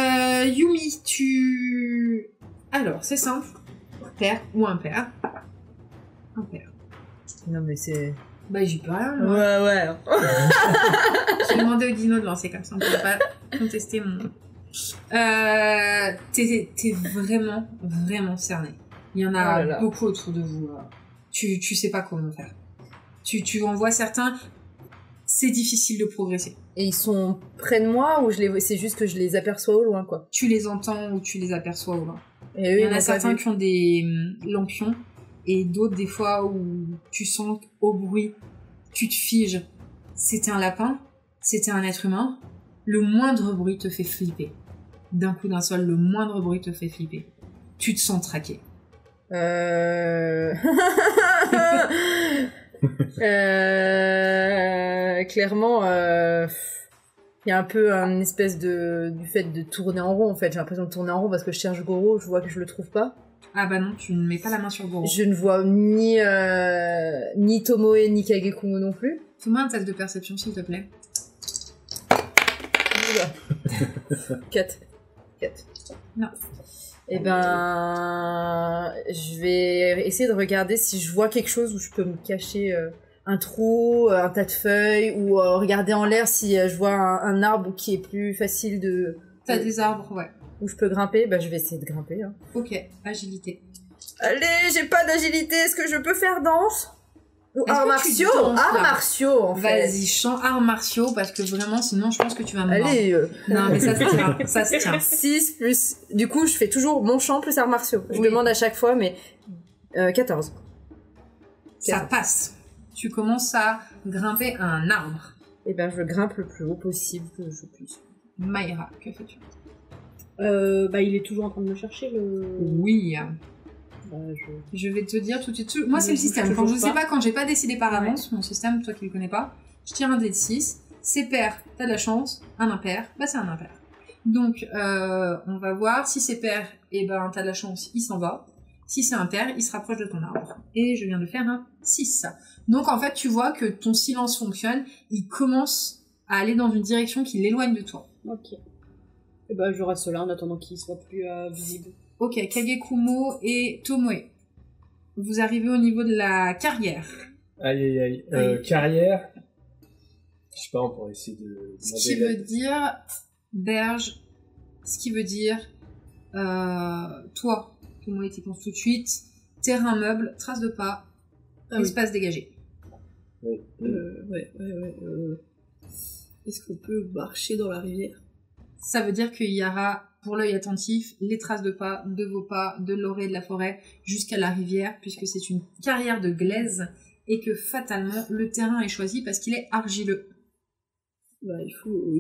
Yumi, tu... Alors, c'est simple. Père ou impair. Impair. Non, mais c'est. Bah, j'y peux rien, moi. Ouais. J'ai demandé au dino de lancer comme ça, on peut pas contester mon... T'es vraiment, vraiment cerné. Il y en a beaucoup autour de vous. Tu sais pas comment faire. Tu en vois certains, c'est difficile de progresser. Et ils sont près de moi ou c'est juste que je les aperçois au loin, quoi? Tu les entends ou tu les aperçois au loin. Et eux, Il y en a certains qui ont des lampions et d'autres des fois où tu sens au bruit, tu te figes. C'était un lapin, c'était un être humain. Le moindre bruit te fait flipper. D'un coup d'un seul, le moindre bruit te fait flipper. Tu te sens traqué. Clairement, il y a un peu une espèce du fait de tourner en rond, en fait. J'ai l'impression de tourner en rond parce que je cherche Goro, je vois que je le trouve pas. Ah bah non, tu ne mets pas la main sur Goro. Je ne vois ni Tomoe ni Kagekumo non plus. Fais-moi un test de perception, s'il te plaît. 4. Non. Eh ben, je vais essayer de regarder si je vois quelque chose où je peux me cacher un trou, un tas de feuilles, ou regarder en l'air si je vois un arbre qui est plus facile de... T'as des arbres, ouais. Où je peux grimper, bah je vais essayer de grimper. Hein. Ok, agilité. Allez, j'ai pas d'agilité, est-ce que je peux faire danse? Ou Est-ce arts que martiaux? tu danses, Arts là martiaux, en fait. Vas-y, chant arts martiaux, parce que vraiment, sinon, je pense que tu vas me mordre. Allez, Non, mais ça se tient, ça se tient. 6 plus... Du coup, je fais toujours mon chant plus arts martiaux. Je Oui. demande à chaque fois, mais... 14. Ça passe. Tu commences à grimper à un arbre. Eh ben, je grimpe le plus haut possible que je puisse. Mayra, que fais-tu? Il est toujours en train de me chercher, le... Oui. Bah, Je vais te dire tout de suite. Moi, c'est le Je système. bouge Quand je toujours sais pas. pas, quand j'ai pas décidé par avance, mon système, toi qui le connais pas, je tire un dé de 6. C'est pair, t'as de la chance. Un impair, bah c'est un impair. Donc, on va voir. Si c'est pair, et ben t'as de la chance, il s'en va. Si c'est impair, il se rapproche de ton arbre. Et je viens de faire un 6. Donc, en fait, tu vois que ton silence fonctionne. Il commence à aller dans une direction qui l'éloigne de toi. Ok. Et bah, je reste là en attendant qu'il soit plus visible. Ok, Kagekumo et Tomoe. Vous arrivez au niveau de la carrière. Aïe. Carrière. Je sais pas, on pourrait essayer de... Ce qui veut dire berge. Ce qui veut dire toi, Tomoe, t'y penses tout de suite. Terrain meuble, trace de pas, espace dégagé. Oui. Est-ce qu'on peut marcher dans la rivière? Ça veut dire qu'il y aura, pour l'œil attentif, les traces de pas, de vos pas, de l'orée de la forêt, jusqu'à la rivière, puisque c'est une carrière de glaise, et que fatalement, le terrain est choisi parce qu'il est argileux. Bah, il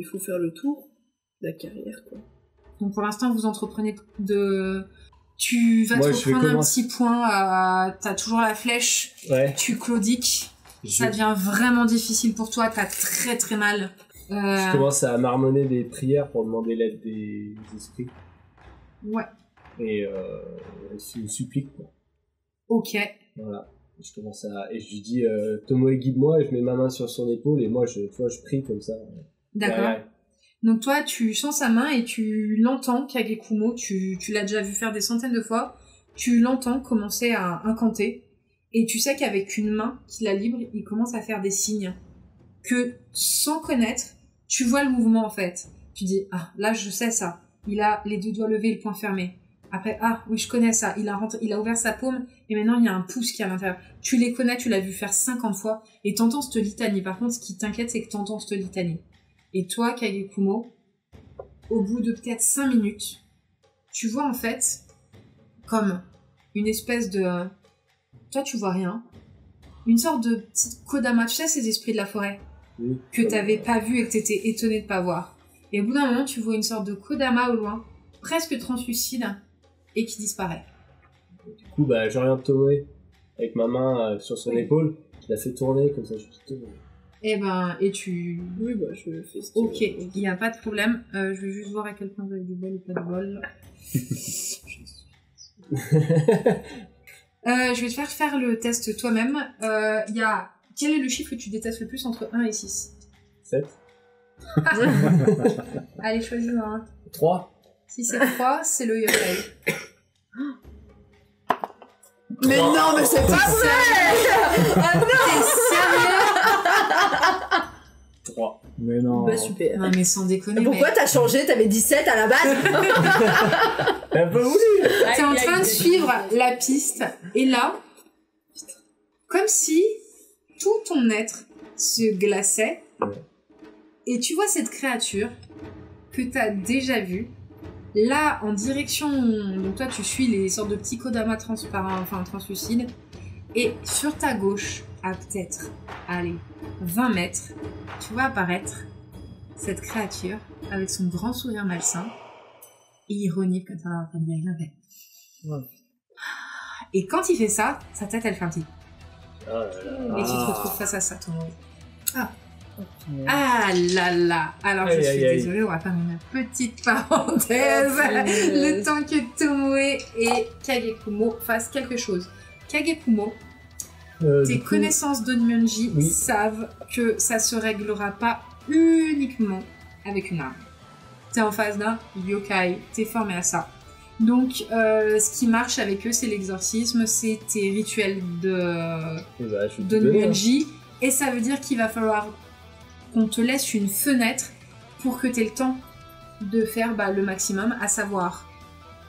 faut faire le tour de la carrière, quoi. Donc pour l'instant, vous entreprenez de... Tu vas Moi, te je vais prendre un commencer. petit point, t'as toujours la flèche, Ouais. tu claudiques, Je ça devient vraiment difficile pour toi, t'as très très mal. commence à marmonner des prières pour demander l'aide des esprits. Ouais, Et c'est une supplique, quoi. ok. Voilà. Je commence à... Et je lui dis, Tomoe, guide-moi, et je mets ma main sur son épaule, et moi, je prie comme ça. D'accord. Ouais. Donc toi, tu sens sa main et tu l'entends, Kagekumo, tu l'as déjà vu faire des centaines de fois, tu l'entends commencer à incanter, et tu sais qu'avec une main qui la libre, il commence à faire des signes que, sans connaître, tu vois le mouvement en fait. Tu dis, ah, là je sais ça, il a les deux doigts levés et le poing fermé. Après, ah oui, je connais ça, il a ouvert sa paume, et maintenant il y a un pouce qui est à l'intérieur. Tu les connais, tu l'as vu faire 50 fois, et t'entends cette litanie. Par contre, ce qui t'inquiète, c'est que t'entends cette litanie. Et toi, Kagekumo, au bout de peut-être 5 minutes, tu vois en fait comme une espèce de... Toi, tu vois rien. Une sorte de petite kodama, tu sais, ces esprits de la forêt Oui. que t'avais pas vu et que t'étais étonné de pas voir. Et au bout d'un moment, tu vois une sorte de kodama au loin, presque translucide, et qui disparaît. Du coup, bah, j'oriente Tomoe avec ma main sur son épaule. Je la fais tourner, comme ça, je dis Tomoe. Et ben, et tu... Oui, bah, je fais ce Ok, il n'y a pas de problème. Je vais juste voir à quel point vous avez du bol ou pas de bol. Je vais te faire le test toi-même. Quel est le chiffre que tu détestes le plus entre 1 et 6? 7. Allez, choisis un. 3. Si c'est 3, c'est le yokai. Mais non, mais c'est pas vrai! Ah non, t'es sérieux? 3. Mais non. Bah super. Non mais sans déconner. Pourquoi t'as changé? T'avais 17 à la base? T'as pas voulu! T'es en train de suivre la piste, et là, comme si tout ton être se glaçait, et tu vois cette créature que t'as déjà vue, là, en direction... Donc toi, tu suis les sortes de petits kodamas transparents, enfin translucides, et sur ta gauche, à peut-être, allez, 20 mètres, tu vois apparaître cette créature avec son grand sourire malsain et ironique comme ça dans la famille. Ouais. Et quand il fait ça, sa tête, elle fait un petit... Oh là là. Et tu te retrouves face à ça, ton monde. Ouais. Ah là là. Alors, je suis désolée, on va faire une petite parenthèse. Le temps que Tomoe et Kagekumo fassent quelque chose. Kagekumo, tes connaissances d'Onmyonji savent que ça se réglera pas uniquement avec une arme. T'es en face d'un yokai, t'es formé à ça. Donc, ce qui marche avec eux, c'est l'exorcisme, c'est tes rituels d'Onmyonji. Et ça veut dire qu'il va falloir qu'on te laisse une fenêtre pour que t'aies le temps de faire le maximum, à savoir,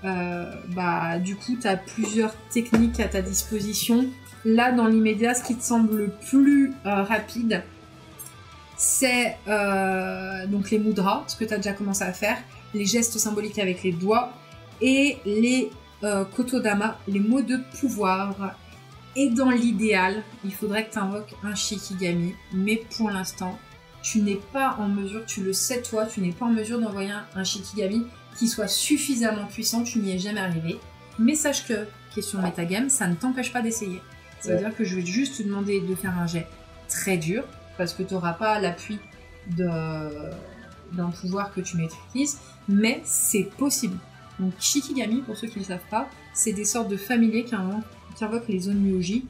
du coup, t'as plusieurs techniques à ta disposition. Là, dans l'immédiat, ce qui te semble le plus rapide, c'est donc les mudras, ce que tu as déjà commencé à faire, les gestes symboliques avec les doigts, et les kotodama, les mots de pouvoir. Et dans l'idéal, il faudrait que tu invoques un shikigami, mais pour l'instant, tu n'es pas en mesure, tu le sais toi, tu n'es pas en mesure d'envoyer un shikigami qui soit suffisamment puissant, tu n'y es jamais arrivé. Mais sache que, question metagame, ça ne t'empêche pas d'essayer. Ça veut dire que je vais juste te demander de faire un jet très dur, parce que tu n'auras pas l'appui d'un pouvoir que tu maîtrises, mais c'est possible. Donc Shikigami, pour ceux qui ne le savent pas, c'est des sortes de familiers qui invoquent les Onmyoji.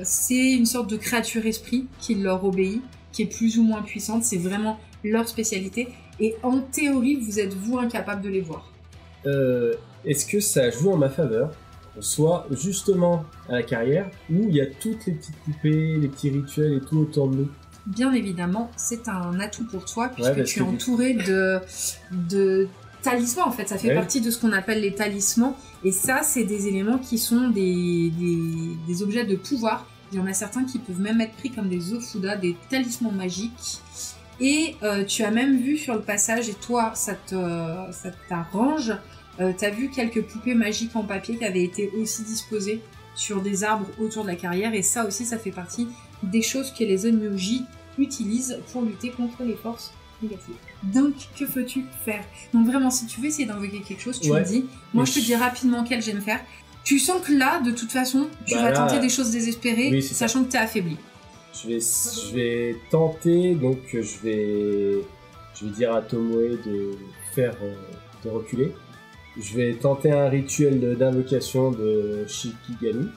C'est une sorte de créature-esprit qui leur obéit, qui est plus ou moins puissante, c'est vraiment leur spécialité, et en théorie, vous êtes incapable de les voir. Est-ce que ça joue en ma faveur, soit justement à la carrière, où il y a toutes les petites poupées, les petits rituels et tout autour de nous? Bien évidemment, c'est un atout pour toi, puisque tu es entouré de talismans, en fait. Ça fait partie de ce qu'on appelle les talismans, et ça, c'est des éléments qui sont des objets de pouvoir. Il y en a certains qui peuvent même être pris comme des ofuda, des talismans magiques. Et tu as même vu sur le passage, et toi, ça t'arrange, t'as vu quelques poupées magiques en papier qui avaient été aussi disposées sur des arbres autour de la carrière, et ça aussi, ça fait partie des choses que les Onmyoji utilisent pour lutter contre les forces négatives. Donc, que peux-tu faire? Donc vraiment, si tu veux essayer d'invoquer quelque chose, tu me dis. Moi, je te dis rapidement quel j'aime faire. Tu sens que là, de toute façon, tu vas tenter des choses désespérées, sachant que t'es affaibli. Je vais tenter, donc je vais dire à Tomoe de reculer. Je vais tenter un rituel d'invocation de Shikigami.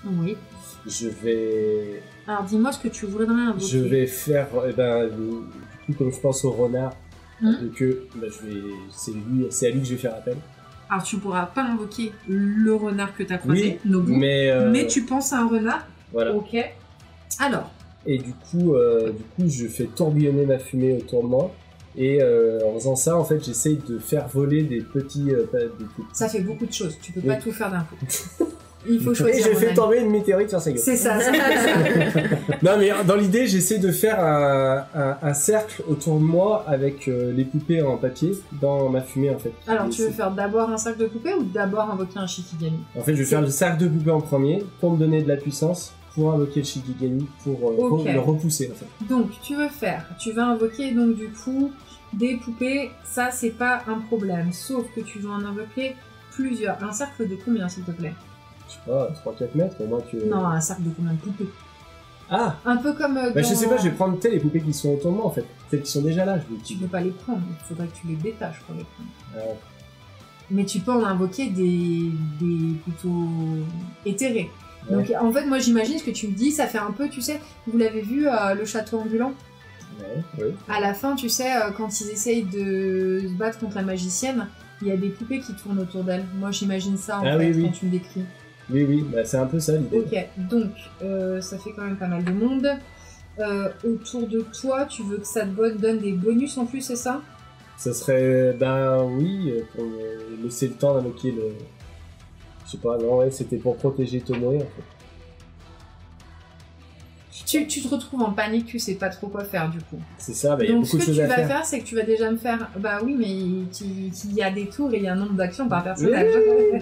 Oui. Je vais... Alors dis-moi ce que tu voudrais invoquer. Je vais faire, du coup, comme je pense au renard, c'est à lui que je vais faire appel. Alors tu pourras pas invoquer le renard que t'as croisé, Nobu, mais tu penses à un renard. Voilà. Ok. Alors. Et du coup, je fais tourbillonner ma fumée autour de moi. Et en faisant ça, en fait, j'essaye de faire voler des petits... Ça fait beaucoup de choses. Tu peux pas tout faire d'un coup. Il faut choisir. Et je fais tomber une météorite sur sa gueule. C'est ça. Non, mais dans l'idée, j'essaie de faire un cercle autour de moi avec les poupées en papier dans ma fumée, en fait. Alors, tu veux faire d'abord un cercle de poupées ou d'abord invoquer un Shikigami? En fait, je vais faire le cercle de poupées en premier pour me donner de la puissance, pour invoquer le Shikigami, pour le repousser, en fait. Donc, tu vas invoquer, donc, du coup, des poupées. Ça, c'est pas un problème. Sauf que tu vas en invoquer plusieurs. Un cercle de combien, s'il te plaît? Je sais pas, 3-4 mètres, au moins tu... Non, un cercle de combien de poupées? Ah! Un peu comme dans... je sais pas, je vais prendre les poupées qui sont autour de moi, en fait. Celles qui sont déjà là, Tu peux pas les prendre, il faudrait que tu les détaches pour les prendre. Ah. Mais tu peux en invoquer des plutôt éthérés. Ouais. Donc en fait, moi j'imagine ce que tu me dis, ça fait un peu, tu sais, vous l'avez vu, le château ambulant? Ouais. À la fin, tu sais, quand ils essayent de se battre contre la magicienne, il y a des poupées qui tournent autour d'elle. Moi j'imagine ça en fait, quand tu me décris. Oui, c'est un peu ça l'idée. Ok, donc ça fait quand même pas mal de monde. Autour de toi, tu veux que ça te donne des bonus en plus, c'est ça? Ça serait, pour me laisser le temps d'invoquer le... Je sais pas, non, c'était pour protéger Tomoe en fait. Tu te retrouves en panique, tu sais pas trop quoi faire du coup. C'est ça, il y a beaucoup de choses à faire. Donc ce que tu vas faire, c'est que tu vas déjà me faire... Bah oui, mais il y a des tours et il y a un nombre d'actions par personnage. Oui.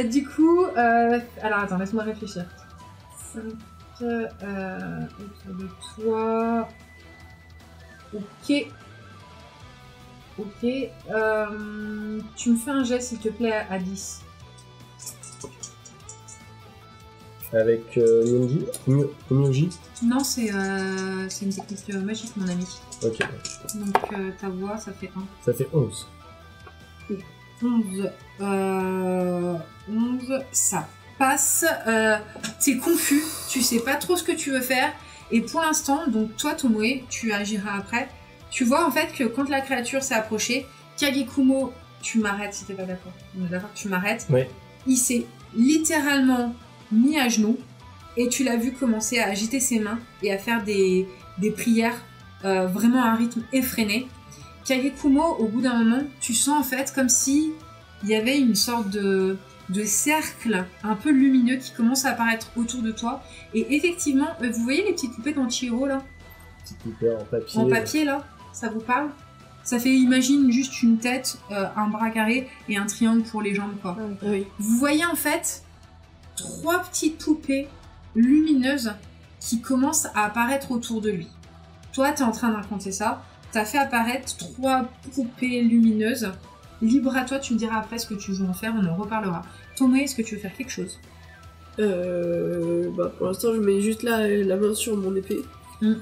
Du coup... Alors attends, laisse-moi réfléchir. 5 autour de toi... Ok. Ok. Tu me fais un jet, s'il te plaît, à 10. Avec Myoji. Non, c'est une technique magique, mon ami. Ok. Donc ta voix, ça fait 1. Ça fait 11. 11. 11, ça passe. T'es confus, tu sais pas trop ce que tu veux faire. Et pour l'instant, donc toi, Tomoe, tu agiras après. Tu vois en fait que quand la créature s'est approchée, Kagekumo, tu m'arrêtes si t'es pas d'accord. On est d'accord que tu m'arrêtes. Oui. Il s'est littéralement mis à genoux et tu l'as vu commencer à agiter ses mains et à faire des prières vraiment à un rythme effréné. Kagekumo, au bout d'un moment, tu sens en fait comme si il y avait une sorte de cercle un peu lumineux qui commence à apparaître autour de toi. Et effectivement, vous voyez les petites poupées dans Chihiro là ? Petites poupées en papier. En papier là, ça vous parle ? Ça fait, imagine juste une tête, un bras carré et un triangle pour les jambes quoi. Oui. Vous voyez en fait 3 petites poupées lumineuses qui commencent à apparaître autour de lui. Toi, t'es en train d'incanter ça. T'as fait apparaître 3 poupées lumineuses. Libre à toi, tu me diras après ce que tu veux en faire, on en reparlera. Tomoe, est-ce que tu veux faire quelque chose ? Pour l'instant, je mets juste la main sur mon épée. Alors,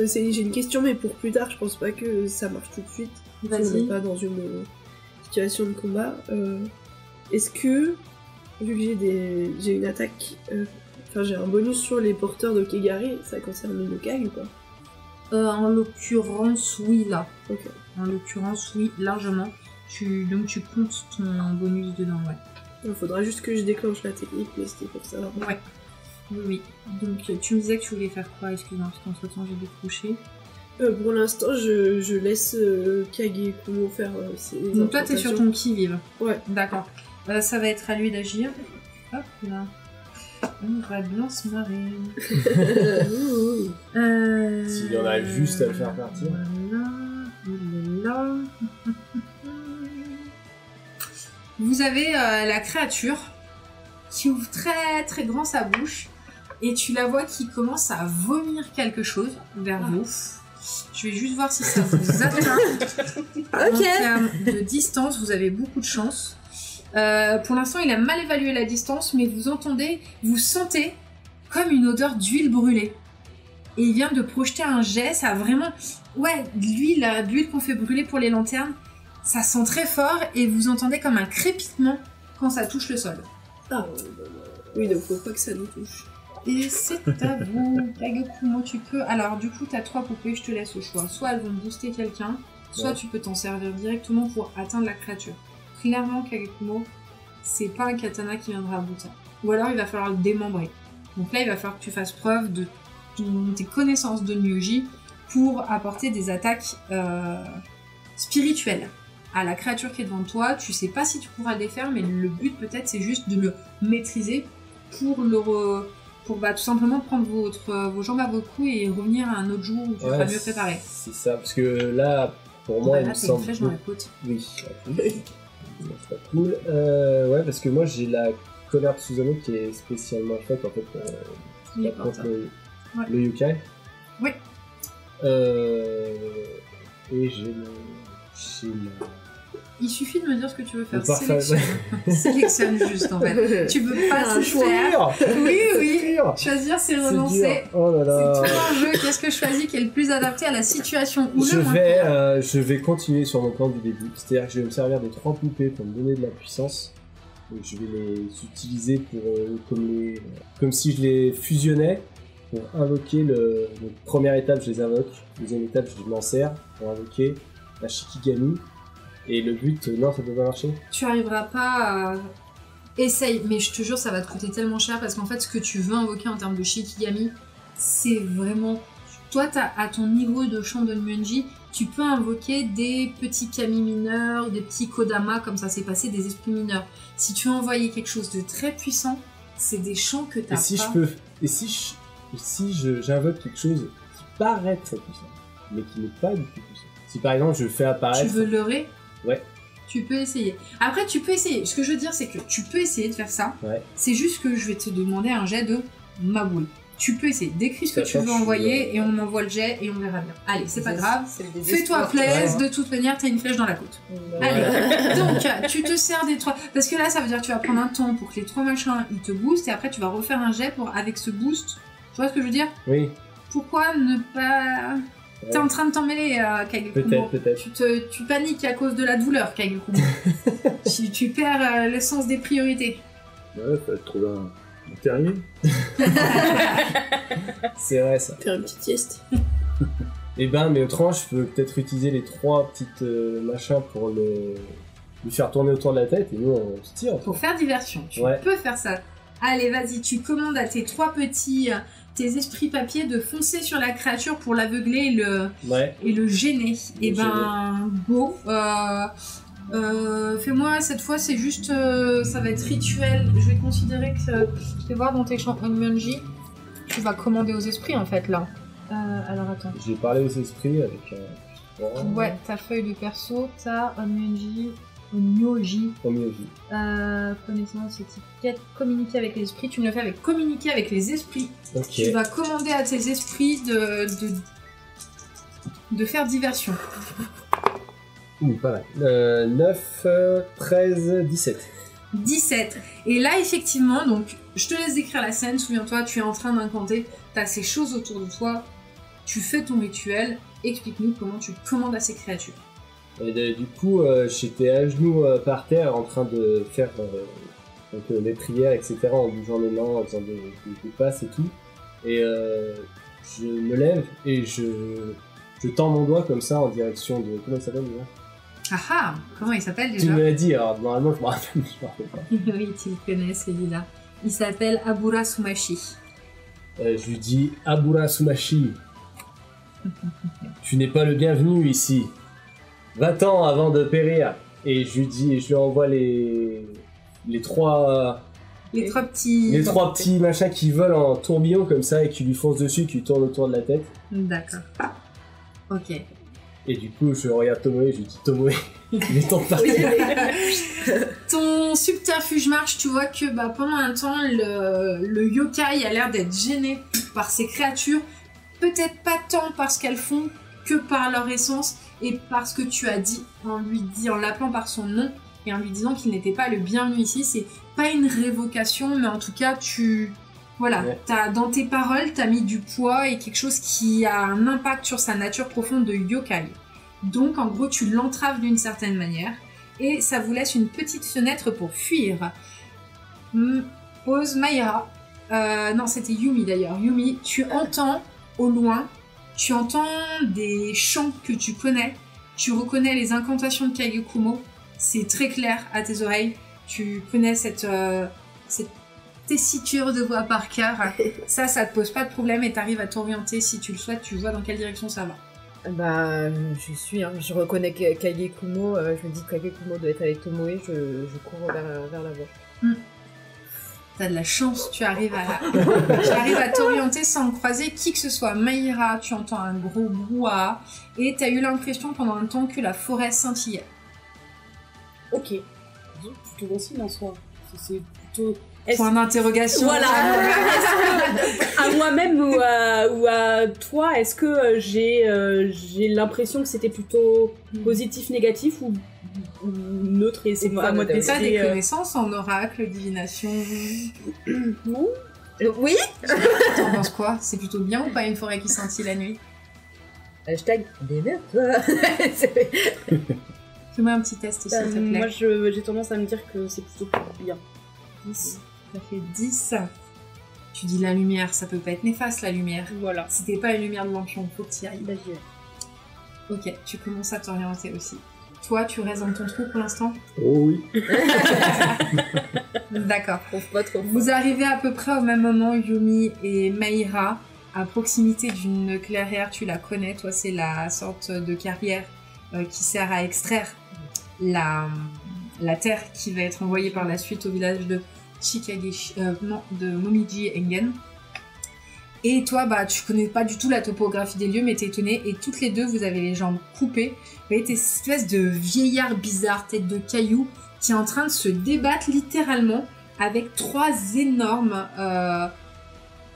j'ai une question, mais pour plus tard, je pense pas que ça marche tout de suite. Vas-y. On n'est pas dans une situation de combat. Est-ce que, vu que j'ai une attaque, j'ai un bonus sur les porteurs de Kegari, ça concerne le yokai ou pas ? En l'occurrence, oui, là. Ok. En l'occurrence, oui, largement. Donc tu comptes ton bonus dedans, ouais. Il faudra juste que je déclenche la technique, mais c'était pour ça. Ouais. Oui. Donc tu me disais que tu voulais faire quoi ? Excuse-moi, parce qu'entre-temps j'ai décroché. Pour l'instant, je laisse Kagekumo faire ses Donc toi t'es sur ton qui-vive. Ouais. D'accord. Ça va être à lui d'agir. Hop là. On va bien se marrer. S'il en arrive juste à le faire partir. Voilà. Vous avez la créature qui ouvre très très grand sa bouche et tu la vois qui commence à vomir quelque chose vers vous. Je vais juste voir si ça vous atteint. En termes de distance, vous avez beaucoup de chance. Pour l'instant, il a mal évalué la distance, mais vous sentez comme une odeur d'huile brûlée. Et il vient de projeter un jet, ça a vraiment... Ouais, l'huile qu'on fait brûler pour les lanternes, ça sent très fort et vous entendez comme un crépitement quand ça touche le sol. Oui, donc faut pas que ça nous touche. Et c'est à vous, Kagekumo, tu peux... Alors, du coup, t'as 3 poupées, je te laisse au choix. Soit elles vont booster quelqu'un, soit tu peux t'en servir directement pour atteindre la créature. Clairement, Kagekumo, c'est pas un katana qui viendra à bout de ça. Ou alors, il va falloir le démembrer. Donc là, il va falloir que tu fasses preuve de tes connaissances de Myoji pour apporter des attaques spirituelles à la créature qui est devant toi. Tu sais pas si tu pourras le défaire, mais le but peut-être c'est juste de le maîtriser pour tout simplement prendre vos jambes à vos coups et revenir à un autre jour où tu seras mieux préparé. C'est ça, parce que là, pour moi, il me semble... une flèche dans la côte. Oui, c'est pas cool. Ouais, parce que moi j'ai la colère de Susanoo qui est spécialement faite en fait contre le yokai. Oui. Et j'ai Il suffit de me dire ce que tu veux faire. Sélectionne. Sélectionne juste en fait. Tu veux pas se faire. Oui. Choisir, c'est renoncer. Oh là là. C'est tout l'enjeu. Qu'est-ce que je choisis qui est le plus adapté à la situation ou je vais continuer sur mon plan du début. C'est-à-dire que je vais me servir des 3 poupées pour me donner de la puissance. Donc je vais les utiliser comme si je les fusionnais pour invoquer donc, première étape, je les invoque. Deuxième étape, je m'en sers pour invoquer la Shikigami. Et le but, non, ça peut pas marcher. Tu arriveras pas à... Essaye, mais je te jure, ça va te coûter tellement cher parce qu'en fait, ce que tu veux invoquer en termes de Shikigami, c'est vraiment... Toi, à ton niveau de chant de Nmuenji, tu peux invoquer des petits kami mineurs, des petits kodama, comme ça s'est passé, des esprits mineurs. Si tu veux envoyer quelque chose de très puissant, c'est des chants que t'as pas... Et si j'invoque quelque chose qui paraît très puissant, mais qui n'est pas du tout puissant. Si par exemple, je fais apparaître... Tu veux leurrer ? Ouais. Tu peux essayer. Après, tu peux essayer. Ce que je veux dire, c'est que tu peux essayer de faire ça. Ouais. C'est juste que je vais te demander un jet de Maboul. Tu peux essayer. Décris ce que tu veux envoyer et on envoie le jet et on verra bien. Allez, c'est pas grave. Fais-toi plaisir, de toute manière, t'as une flèche dans la côte. Allez, donc tu te sers des 3... Parce que là, ça veut dire que tu vas prendre un temps pour que les 3 machins, ils te boostent et après tu vas refaire un jet avec ce boost. Tu vois ce que je veux dire? Oui. Pourquoi ne pas... T'es en train de t'en mêler, Kagekumo. Peut-être. Tu paniques à cause de la douleur, Kagekumo. tu perds le sens des priorités. Ouais, faut trouver un terrier. C'est vrai, ça. Faire une petite sieste. Et mais autrement, je peux peut-être utiliser les 3 petites machins pour lui faire tourner autour de la tête et nous, on se tire. Pour faire diversion, tu peux faire ça. Allez, vas-y, tu commandes à tes 3 petits... tes esprits papier de foncer sur la créature pour l'aveugler et le gêner. Et go. Fais-moi, cette fois, c'est juste... ça va être rituel. Je vais considérer que... je vais voir dans tes champs Onmyonji. Tu vas commander aux esprits, en fait, là. Alors, attends. J'ai parlé aux esprits avec... ouais, ta feuille de perso, t'as Onmyonji... Onmyoji. Connaissance, étiquette, communiquer avec les esprits. Tu me le fais avec communiquer avec les esprits. Tu vas commander à tes esprits de faire diversion. Pas mal. 9, 13, 17. 17. Et là, effectivement, donc, je te laisse décrire la scène. Souviens-toi, tu es en train d'incanter. T'as ces choses autour de toi. Tu fais ton rituel. Explique-nous comment tu commandes à ces créatures. Et du coup, j'étais à genoux par terre en train de faire mes prières, etc. En bougeant les mains, en faisant des passes et tout. Et je me lève et je tends mon doigt comme ça en direction de... Comment il s'appelle déjà? Comment il s'appelle déjà? Tu me l'as dit, alors normalement je me rappelle pas. Oui, tu le connais celui-là. Il s'appelle Abura Sumashi. Je lui dis Abura Sumashi. Tu n'es pas le bienvenu ici. Va-t'en avant de périr. Et je lui envoie les 3 petits machins qui volent en tourbillon comme ça et qui lui foncent dessus, qui lui tournent autour de la tête. D'accord. Ok. Et du coup, je regarde Tomoe, je lui dis Tomoe, il est temps de partir. Ton subterfuge marche, tu vois que pendant un temps, le yokai a l'air d'être gêné par ces créatures. Peut-être pas tant parce qu'elles font que par leur essence et parce que tu as dit, en l'appelant par son nom et en lui disant qu'il n'était pas le bienvenu ici. C'est pas une révocation, mais en tout cas, dans tes paroles, t'as mis du poids et quelque chose qui a un impact sur sa nature profonde de yokai. Donc, en gros, tu l'entraves d'une certaine manière et ça vous laisse une petite fenêtre pour fuir. Pause Mayra. Non, c'était Yumi d'ailleurs. Yumi, tu entends au loin, tu entends des chants que tu connais, tu reconnais les incantations de Kagekumo, c'est très clair à tes oreilles, tu connais cette tessiture de voix par cœur, ça te pose pas de problème et t'arrives à t'orienter si tu le souhaites, tu vois dans quelle direction ça va. Je reconnais Kagekumo, je me dis que Kagekumo doit être avec Tomoe, je cours vers la voie. T'as de la chance, tu arrives à t'orienter sans croiser qui que ce soit. Mayra, tu entends un gros brouhaha et t'as eu l'impression pendant un temps que la forêt scintillait. Ok. Plutôt bon signe en soi. C'est plutôt... Point d'interrogation. Voilà. À moi-même ou à toi, est-ce que j'ai l'impression que c'était plutôt positif, négatif ou neutre et c'est pas à moi de décider. T'as des connaissances en oracle, divination? Non. Oui. T'en penses quoi? C'est plutôt bien ou pas une forêt qui scintille la nuit? #démerde-toi. Fais-moi un petit test, s'il te plaît. Moi, j'ai tendance à me dire que c'est plutôt bien. 10. Ça fait 10. Tu dis la lumière, ça peut pas être néfaste la lumière. Voilà. C'était pas une lumière de lampion, faut que t'y ailles. Ok, tu commences à t'orienter aussi. Toi, tu restes dans ton trou pour l'instant? Oh oui. D'accord. Pas trop. Vous arrivez à peu près au même moment, Yumi et Mayra, à proximité d'une clairière. Tu la connais, toi, c'est la sorte de carrière qui sert à extraire la terre qui va être envoyée par la suite au village de de Momiji Engen. Et toi, tu connais pas du tout la topographie des lieux, mais t'es étonnée. Et toutes les deux, vous avez les jambes coupées. Vous voyez, t'es cette espèce de vieillard bizarre, tête de caillou, qui est en train de se débattre littéralement avec 3 énormes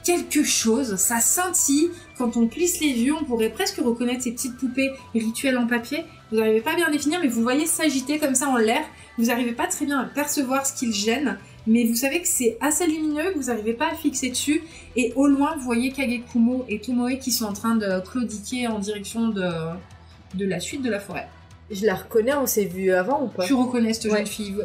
quelque chose, ça scintille. Quand on plisse les yeux, on pourrait presque reconnaître ces petites poupées rituelles en papier. Vous n'arrivez pas à bien définir, mais vous voyez s'agiter comme ça en l'air. Vous n'arrivez pas très bien à percevoir ce qui le gêne, mais vous savez que c'est assez lumineux, que vous n'arrivez pas à fixer dessus. Et au loin, vous voyez Kagekumo et Tomoe qui sont en train de claudiquer en direction de la suite de la forêt. Je la reconnais, on s'est vu avant ou pas? Tu reconnais cette jeune fille.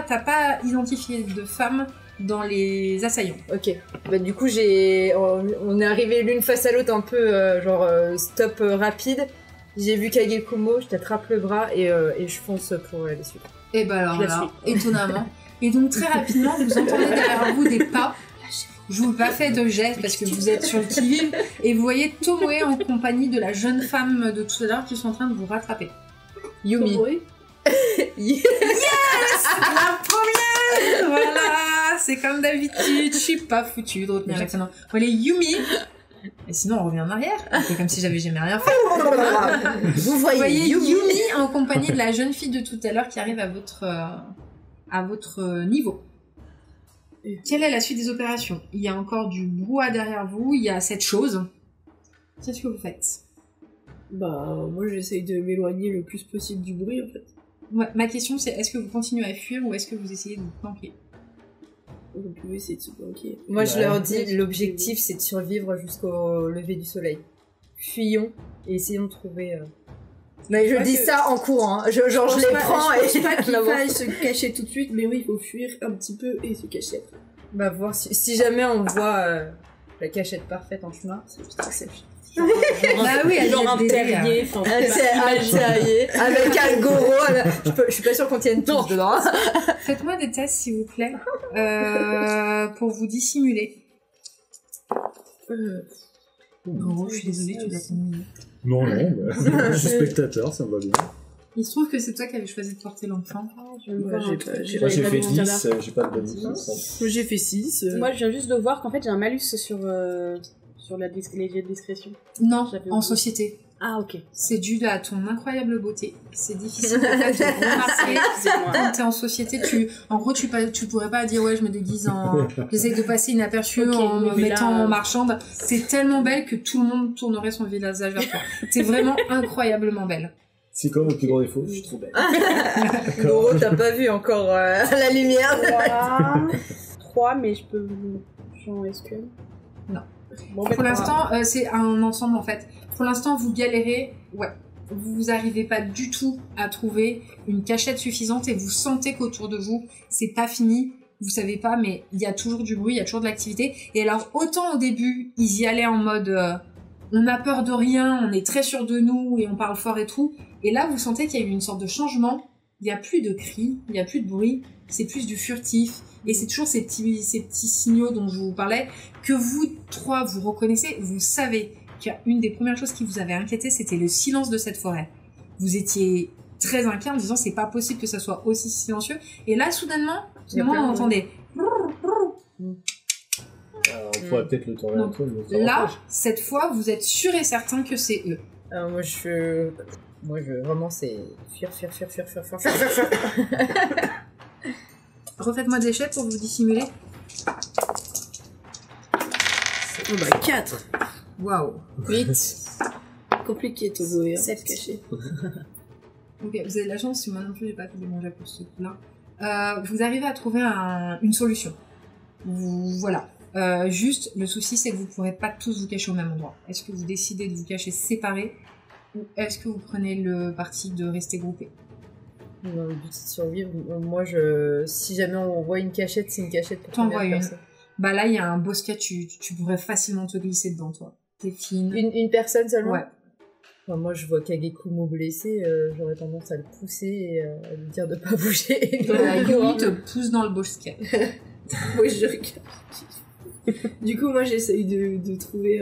T'as pas identifié de femme dans les assaillants. Ok. Bah du coup, on est arrivé l'une face à l'autre un peu stop rapide. J'ai vu Kagekumo, je t'attrape le bras et je fonce pour les suivre. Et bah alors là, étonnamment. Et donc très rapidement, vous entendez derrière vous des pas. Je vous ai pas fait de geste parce que vous êtes sur le qui-vive. Et vous voyez Tomoe en compagnie de la jeune femme de tout à l'heure qui sont en train de vous rattraper. Yumi. Yes, la première. Voilà, c'est comme d'habitude. Je suis pas foutue de retenir l'accent. Voilà, Yumi. Et sinon, on revient en arrière. C'est comme si j'avais jamais rien fait. Vous voyez Yumi en compagnie de la jeune fille de tout à l'heure qui arrive à votre niveau. Quelle est la suite des opérations? Il y a encore du brouhaha derrière vous. Il y a cette chose. Qu'est-ce que vous faites? Bah, moi j'essaye de m'éloigner le plus possible du bruit en fait. Ouais, ma question c'est est-ce que vous continuez à fuir ou est-ce que vous essayez de vous planquer? Vous pouvez essayer de se planquer. Moi je leur dis l'objectif c'est de survivre jusqu'au lever du soleil. Fuyons et essayons de trouver. Mais je dis ça en courant, hein. Je les prends et je pense pas qu'il faille se cacher tout de suite, mais oui il faut fuir un petit peu et se cacher. Bah voir si jamais on voit la cachette parfaite en chemin, c'est Bah oui, genre un terrier, un terrier avec un goro. Je suis pas sûre qu'on tienne tous dedans. Faites-moi des tests s'il vous plaît pour vous dissimuler. Goro, je suis désolée, tu l'as terminé. Non, je suis spectateur, ça me va bien. Il se trouve que c'est toi qui avais choisi de porter l'enfant. Moi j'ai fait 10, j'ai pas de bonus. Moi j'ai fait 6. Moi je viens juste de voir qu'en fait j'ai un malus sur les jets de discrétion. Non, en société. Ah ok. C'est dû à ton incroyable beauté. C'est difficile de remarquer quand t'es en société. En gros, tu pourrais pas dire ouais, je me déguise en. J'essaie de passer inaperçu en me mettant en marchande. T'es tellement belle que tout le monde tournerait son visage vers toi. T'es vraiment incroyablement belle. C'est quoi mon plus grand défaut? Je suis trop belle. Goro, t'as pas vu encore la lumière. 3, mais je peux. Jean SQL. Non. Bon, pour l'instant, c'est un ensemble en fait. Pour l'instant, vous galérez. Ouais. Vous arrivez pas du tout à trouver une cachette suffisante et vous sentez qu'autour de vous, c'est pas fini. Vous savez pas, mais il y a toujours du bruit, il y a toujours de l'activité. Et alors, autant au début, ils y allaient en mode on a peur de rien, on est très sûr de nous et on parle fort et tout. Et là, vous sentez qu'il y a eu une sorte de changement. Il y a plus de cris, il y a plus de bruit. C'est plus du furtif. Et c'est toujours ces petits signaux dont je vous parlais que vous trois, vous reconnaissez. Vous savez qu'une des premières choses qui vous avait inquiété, c'était le silence de cette forêt. Vous étiez très inquiet en disant c'est pas possible que ça soit aussi silencieux. Et là, soudainement, on entendait. On pourrait peut-être le tourner un peu. Là, cette fois, vous êtes sûr et certain que c'est eux. Alors moi, vraiment, c'est fuir. Refaites-moi des jets pour vous dissimuler. Oh bah 4. Waouh. 8. Compliqué Togo et se cacher. Ok, vous avez de la chance, si moi non plus j'ai pas fait des manger pour ce coup-là. Vous arrivez à trouver une solution. Voilà. Juste, le souci c'est que vous pourrez pas tous vous cacher au même endroit. Est-ce que vous décidez de vous cacher séparés ou est-ce que vous prenez le parti de rester groupés? Le but c'est de survivre. Moi, si jamais on voit une cachette, c'est une cachette pour t'en vois une. Bah là, il y a un bosquet, tu pourrais facilement te glisser dedans, toi. T'es fine. Une personne seulement? Ouais. Enfin, moi, je vois Kagekumo blessé, j'aurais tendance à le pousser et à lui dire de pas bouger. Yumi te pousse dans le bosquet. Oui, je regarde. Du coup, moi, j'essaye de trouver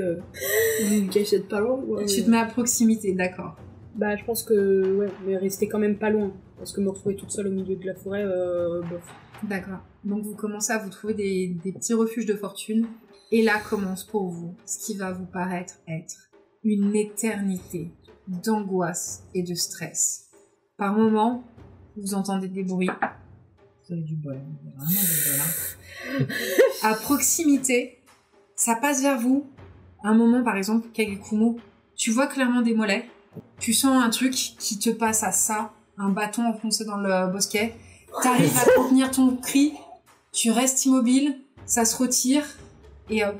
une cachette pas loin. Ouais, tu te mets à proximité, d'accord. Bah, je pense que, ouais, mais rester quand même pas loin. Parce que me retrouver toute seule au milieu de la forêt, bof. D'accord. Donc, vous commencez à vous trouver des petits refuges de fortune. Et là commence pour vous ce qui va vous paraître être une éternité d'angoisse et de stress. Par moments, vous entendez des bruits. Vous avez du bol, vraiment du bol. Hein. À proximité, Ça passe vers vous. Un moment, par exemple, Kagekumo, tu vois clairement des mollets. Tu sens un truc qui te passe à ça, un bâton enfoncé dans le bosquet. T'arrives à contenir ton cri, tu restes immobile, ça se retire, et hop,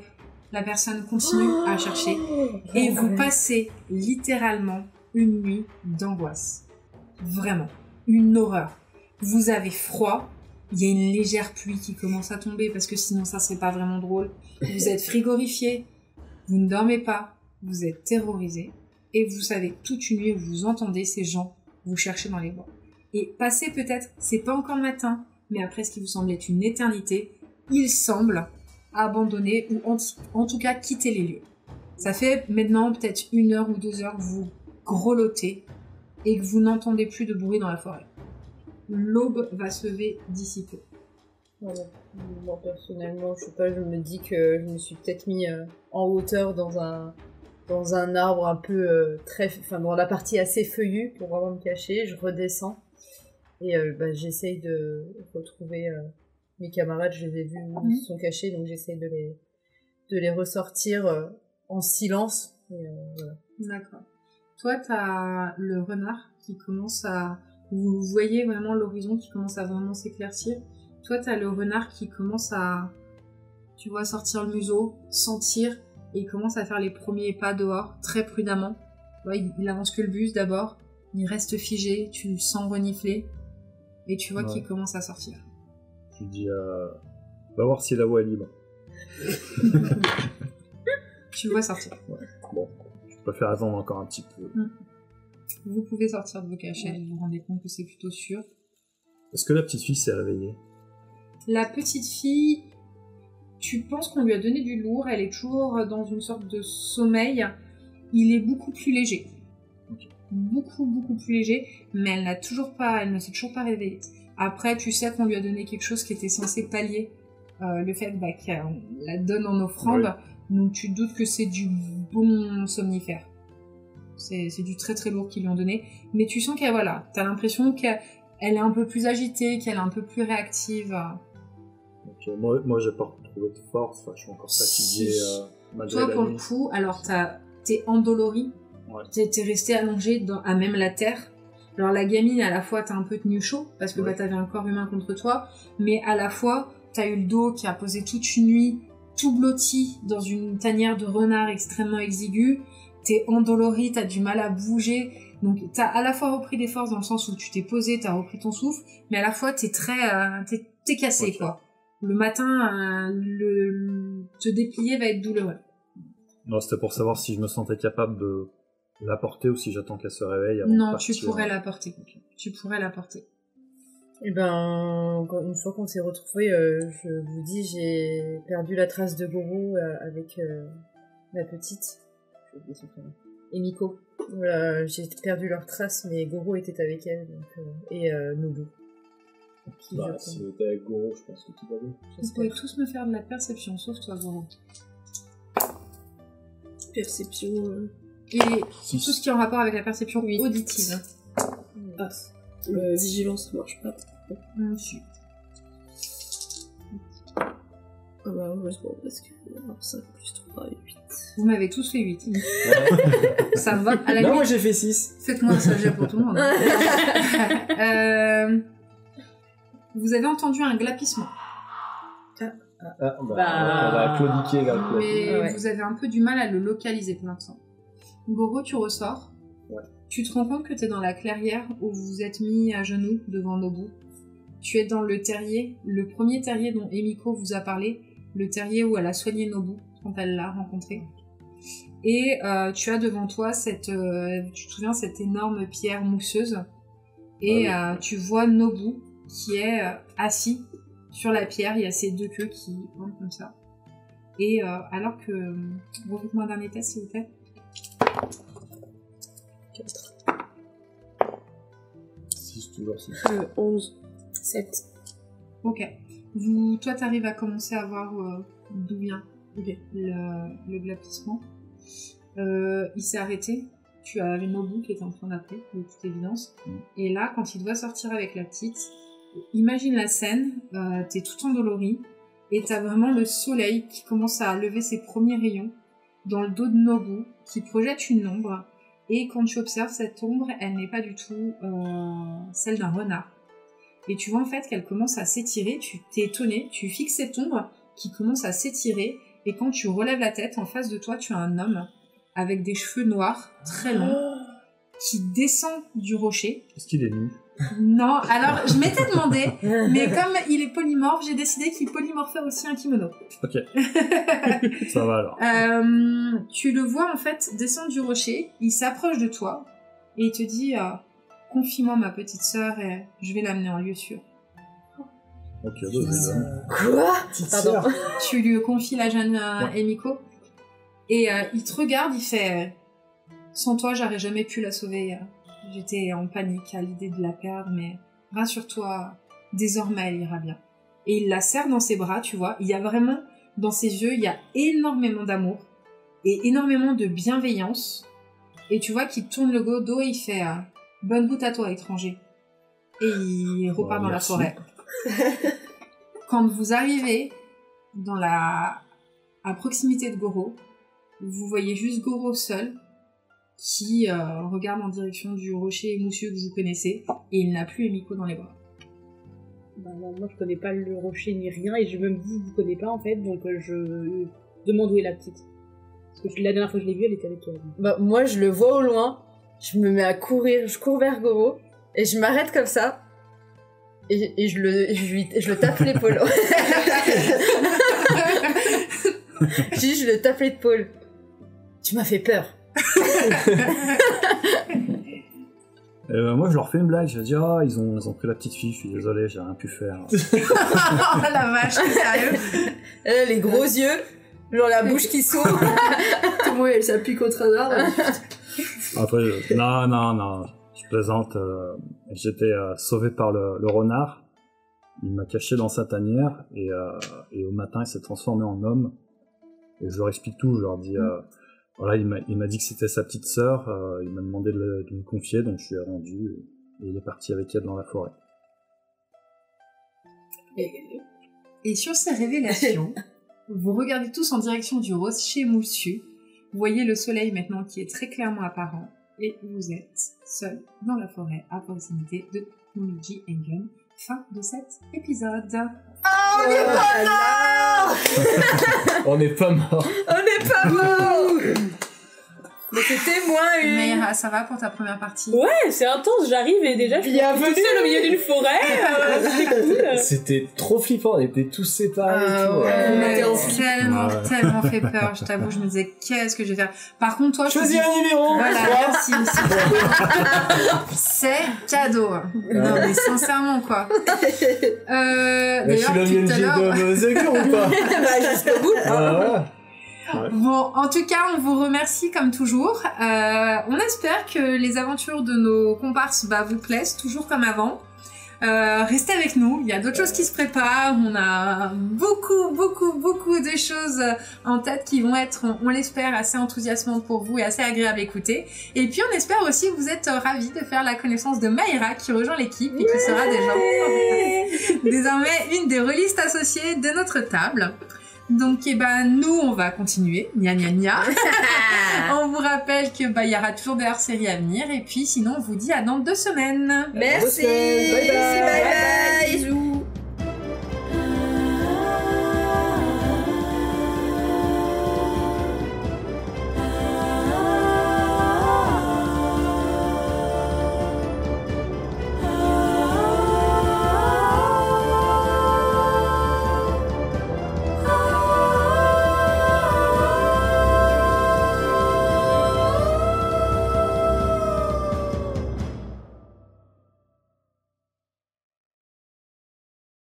la personne continue à chercher. Et vous passez littéralement une nuit d'angoisse. Vraiment, une horreur. Vous avez froid, il y a une légère pluie qui commence à tomber, parce que sinon ça serait pas vraiment drôle. Vous êtes frigorifié, vous ne dormez pas, vous êtes terrorisé, et vous savez toute une nuit où vous entendez ces gens vous chercher dans les bois. Et passer peut-être, c'est pas encore le matin, mais après ce qui vous semble être une éternité, il semble abandonner ou en tout cas quitter les lieux. Ça fait maintenant peut-être 1 heure ou 2 heures que vous grelottez et que vous n'entendez plus de bruit dans la forêt. L'aube va se lever d'ici peu. Voilà. Moi personnellement, je sais pas, je me dis que je me suis peut-être mis en hauteur dans un arbre un peu dans la partie assez feuillue pour vraiment me cacher. Je redescends et j'essaye de retrouver mes camarades. Je les ai vus, ils se sont cachés, donc j'essaye de les ressortir en silence. Et, voilà. D'accord. Toi, t'as le renard qui commence à... Vous voyez vraiment l'horizon qui commence à vraiment s'éclaircir. Toi, t'as le renard qui commence à... Tu vois, sortir le museau, sentir, et il commence à faire les premiers pas dehors, très prudemment. Ouais, il avance que le bus d'abord, il reste figé, tu le sens renifler, et tu vois qu'il commence à sortir. Je lui dis, va voir si la voie est libre. Tu le vois sortir. Ouais. Bon, je préfère attendre encore un petit peu. Vous pouvez sortir de vos cachettes, vous vous rendez compte que c'est plutôt sûr. Est-ce que la petite fille s'est réveillée? La petite fille, tu penses qu'on lui a donné du lourd, elle est toujours dans une sorte de sommeil. Il est beaucoup plus léger. Okay. Beaucoup plus léger, mais elle ne s'est toujours pas réveillée. Après, tu sais qu'on lui a donné quelque chose qui était censé pallier le fait qu'on la donne en offrande, donc tu te doutes que c'est du bon somnifère. C'est du très très lourd qu'ils lui ont donné, mais tu sens t'as l'impression qu'elle est un peu plus agitée, qu'elle est un peu plus réactive. Okay. Moi j'ai pas retrouvé de force, je suis encore fatigué malgré toi la pour nuit. le coup, alors t'es endolori, t'es resté allongé à même la terre. Alors la gamine, à la fois t'as un peu tenu chaud, parce que t'avais un corps humain contre toi, mais à la fois t'as eu le dos qui a posé toute une nuit, tout blotti dans une tanière de renard extrêmement exiguë, t'es endolori, t'as du mal à bouger, donc t'as à la fois repris des forces dans le sens où tu t'es posé, t'as repris ton souffle, mais à la fois t'es t'es cassé quoi. Le matin, te déplier va être douloureux. Non, c'était pour savoir si je me sentais capable de la porter ou si j'attends qu'elle se réveille avant de partir. Tu pourrais la porter. Okay. Tu pourrais la porter. Et une fois qu'on s'est retrouvés, je vous dis, j'ai perdu la trace de Goro avec la petite. J'ai oublié son prénom. Et Miko. J'ai perdu leur trace, mais Goro était avec elle, et Nobu. Si t'étais avec Goro, je pense que tout va bien. Vous pouvez tous me faire de la perception, sauf toi, Goro. Perception... Et tout ce qui est en rapport avec la perception auditive. Vigilance, ça marche pas. Si. Ah bah heureusement, parce que 5 plus 3 et 8. Vous m'avez tous fait 8. Ça me va. À la non, limite, moi j'ai fait 6. faites-moi un sage pour tout le monde. Vous avez entendu un glapissement. On va claudiquer vers le Mais vous avez un peu du mal à le localiser pour l'instant. Goro, tu ressors. Tu te rends compte que tu es dans la clairière où vous vous êtes mis à genoux devant Nobu. Tu es dans le terrier, le premier terrier dont Emiko vous a parlé, le terrier où elle a soigné Nobu quand elle l'a rencontré. Et tu as devant toi tu te souviens, cette énorme pierre mousseuse. Et tu vois Nobu qui est assis sur la pierre. Il y a ses deux queues qui pendent comme ça. Et alors que... refaites-moi un dernier test, s'il vous plaît. 4. 6, toujours 6. 11. 7. Ok. Toi, t'arrives à commencer à voir d'où vient le glapissement. Il s'est arrêté. Tu as Nobu qui était en train d'appeler, de toute évidence. Et là, quand il doit sortir avec la petite, imagine la scène. T'es tout endolori. et t'as vraiment le soleil qui commence à lever ses premiers rayons dans le dos de Nobu, qui projette une ombre. Et quand tu observes cette ombre, elle n'est pas du tout celle d'un renard. Et tu vois en fait qu'elle commence à s'étirer, tu t'es étonné, tu fixes cette ombre qui commence à s'étirer, et quand tu relèves la tête, en face de toi, tu as un homme avec des cheveux noirs, très longs, qui descend du rocher. Est-ce qu'il est nu? Non, alors je m'étais demandé, mais comme il est polymorphe, j'ai décidé qu'il polymorphait aussi un kimono. Ok. Ça va alors. Tu le vois en fait descendre du rocher, il s'approche de toi et il te dit confie-moi ma petite sœur et je vais l'amener en lieu sûr. Ok, déjà. Quoi? Pardon. Tu lui confies la jeune Emiko et il te regarde, il fait sans toi j'aurais jamais pu la sauver. J'étais en panique à l'idée de la perdre, mais rassure-toi, désormais elle ira bien. Et il la serre dans ses bras, tu vois. Il y a vraiment, dans ses yeux, il y a énormément d'amour et énormément de bienveillance. Et tu vois qu'il tourne le dos et il fait bonne route à toi, étranger. Et il repart dans la forêt. Quand vous arrivez à proximité de Goro, vous voyez juste Goro seul, qui regarde en direction du rocher mousseux que vous connaissez, et il n'a plus Emiko dans les bras. Bah, moi je connais pas le rocher ni rien, et je me dis que vous connaissez pas en fait, donc je demande où est la petite. Parce que la dernière fois que je l'ai vue, elle était avec toi. Bah, moi je le vois au loin, je me mets à courir, je cours vers Goro, et je m'arrête comme ça, et je le tape l'épaule. Je le tape l'épaule. Tu m'as fait peur. Moi je leur fais une blague, je dis ils ont pris la petite fille, je suis désolé, j'ai rien pu faire. Oh la vache, t'es sérieux? Elle a les gros yeux, genre la bouche qui s'ouvre. Comment elle s'appuie contre un arbre? Après, non, je plaisante. J'étais sauvé par le renard. Il m'a caché dans sa tanière et au matin il s'est transformé en homme. Et je leur explique tout, je leur dis voilà, il m'a dit que c'était sa petite sœur, il m'a demandé de me confier, donc je lui ai rendu et il est parti avec elle dans la forêt. Et sur ces révélations, vous regardez tous en direction du rocher moussu. Vous voyez le soleil maintenant qui est très clairement apparent et vous êtes seul dans la forêt à proximité de Momiji Engen. Fin de cet épisode. Oh, on n'est pas mort. On n'est pas mort. On n'est pas mort. Mais c'était moins une. Meira, ça va pour ta première partie? Ouais, c'est intense, j'arrive et déjà je suis toute seule au milieu d'une forêt. C'était cool. C'était trop flippant, on était tous séparés et tout. On a tellement fait peur, je t'avoue, je me disais qu'est-ce que je vais faire. Par contre, toi, choisis un numéro. Voilà, merci. C'est cadeau. Non, mais sincèrement, quoi. Je suis le mieux de Zekiro ou pas? Bah, jusqu'au bout. Voilà. Ouais. Bon, en tout cas, on vous remercie comme toujours. On espère que les aventures de nos comparses vous plaisent, toujours comme avant. Restez avec nous, il y a d'autres choses qui se préparent, on a beaucoup de choses en tête qui vont être, on l'espère, assez enthousiasmantes pour vous et assez agréables à écouter. Et puis on espère aussi que vous êtes ravis de faire la connaissance de Meira qui rejoint l'équipe et qui sera désormais une des rôlistes associées de notre table. Donc, nous, on va continuer. Gna gna gna. On vous rappelle que, il y aura toujours des hors-séries à venir. Et puis, sinon, on vous dit à dans 2 semaines. Merci. Bye bye. Bye bye.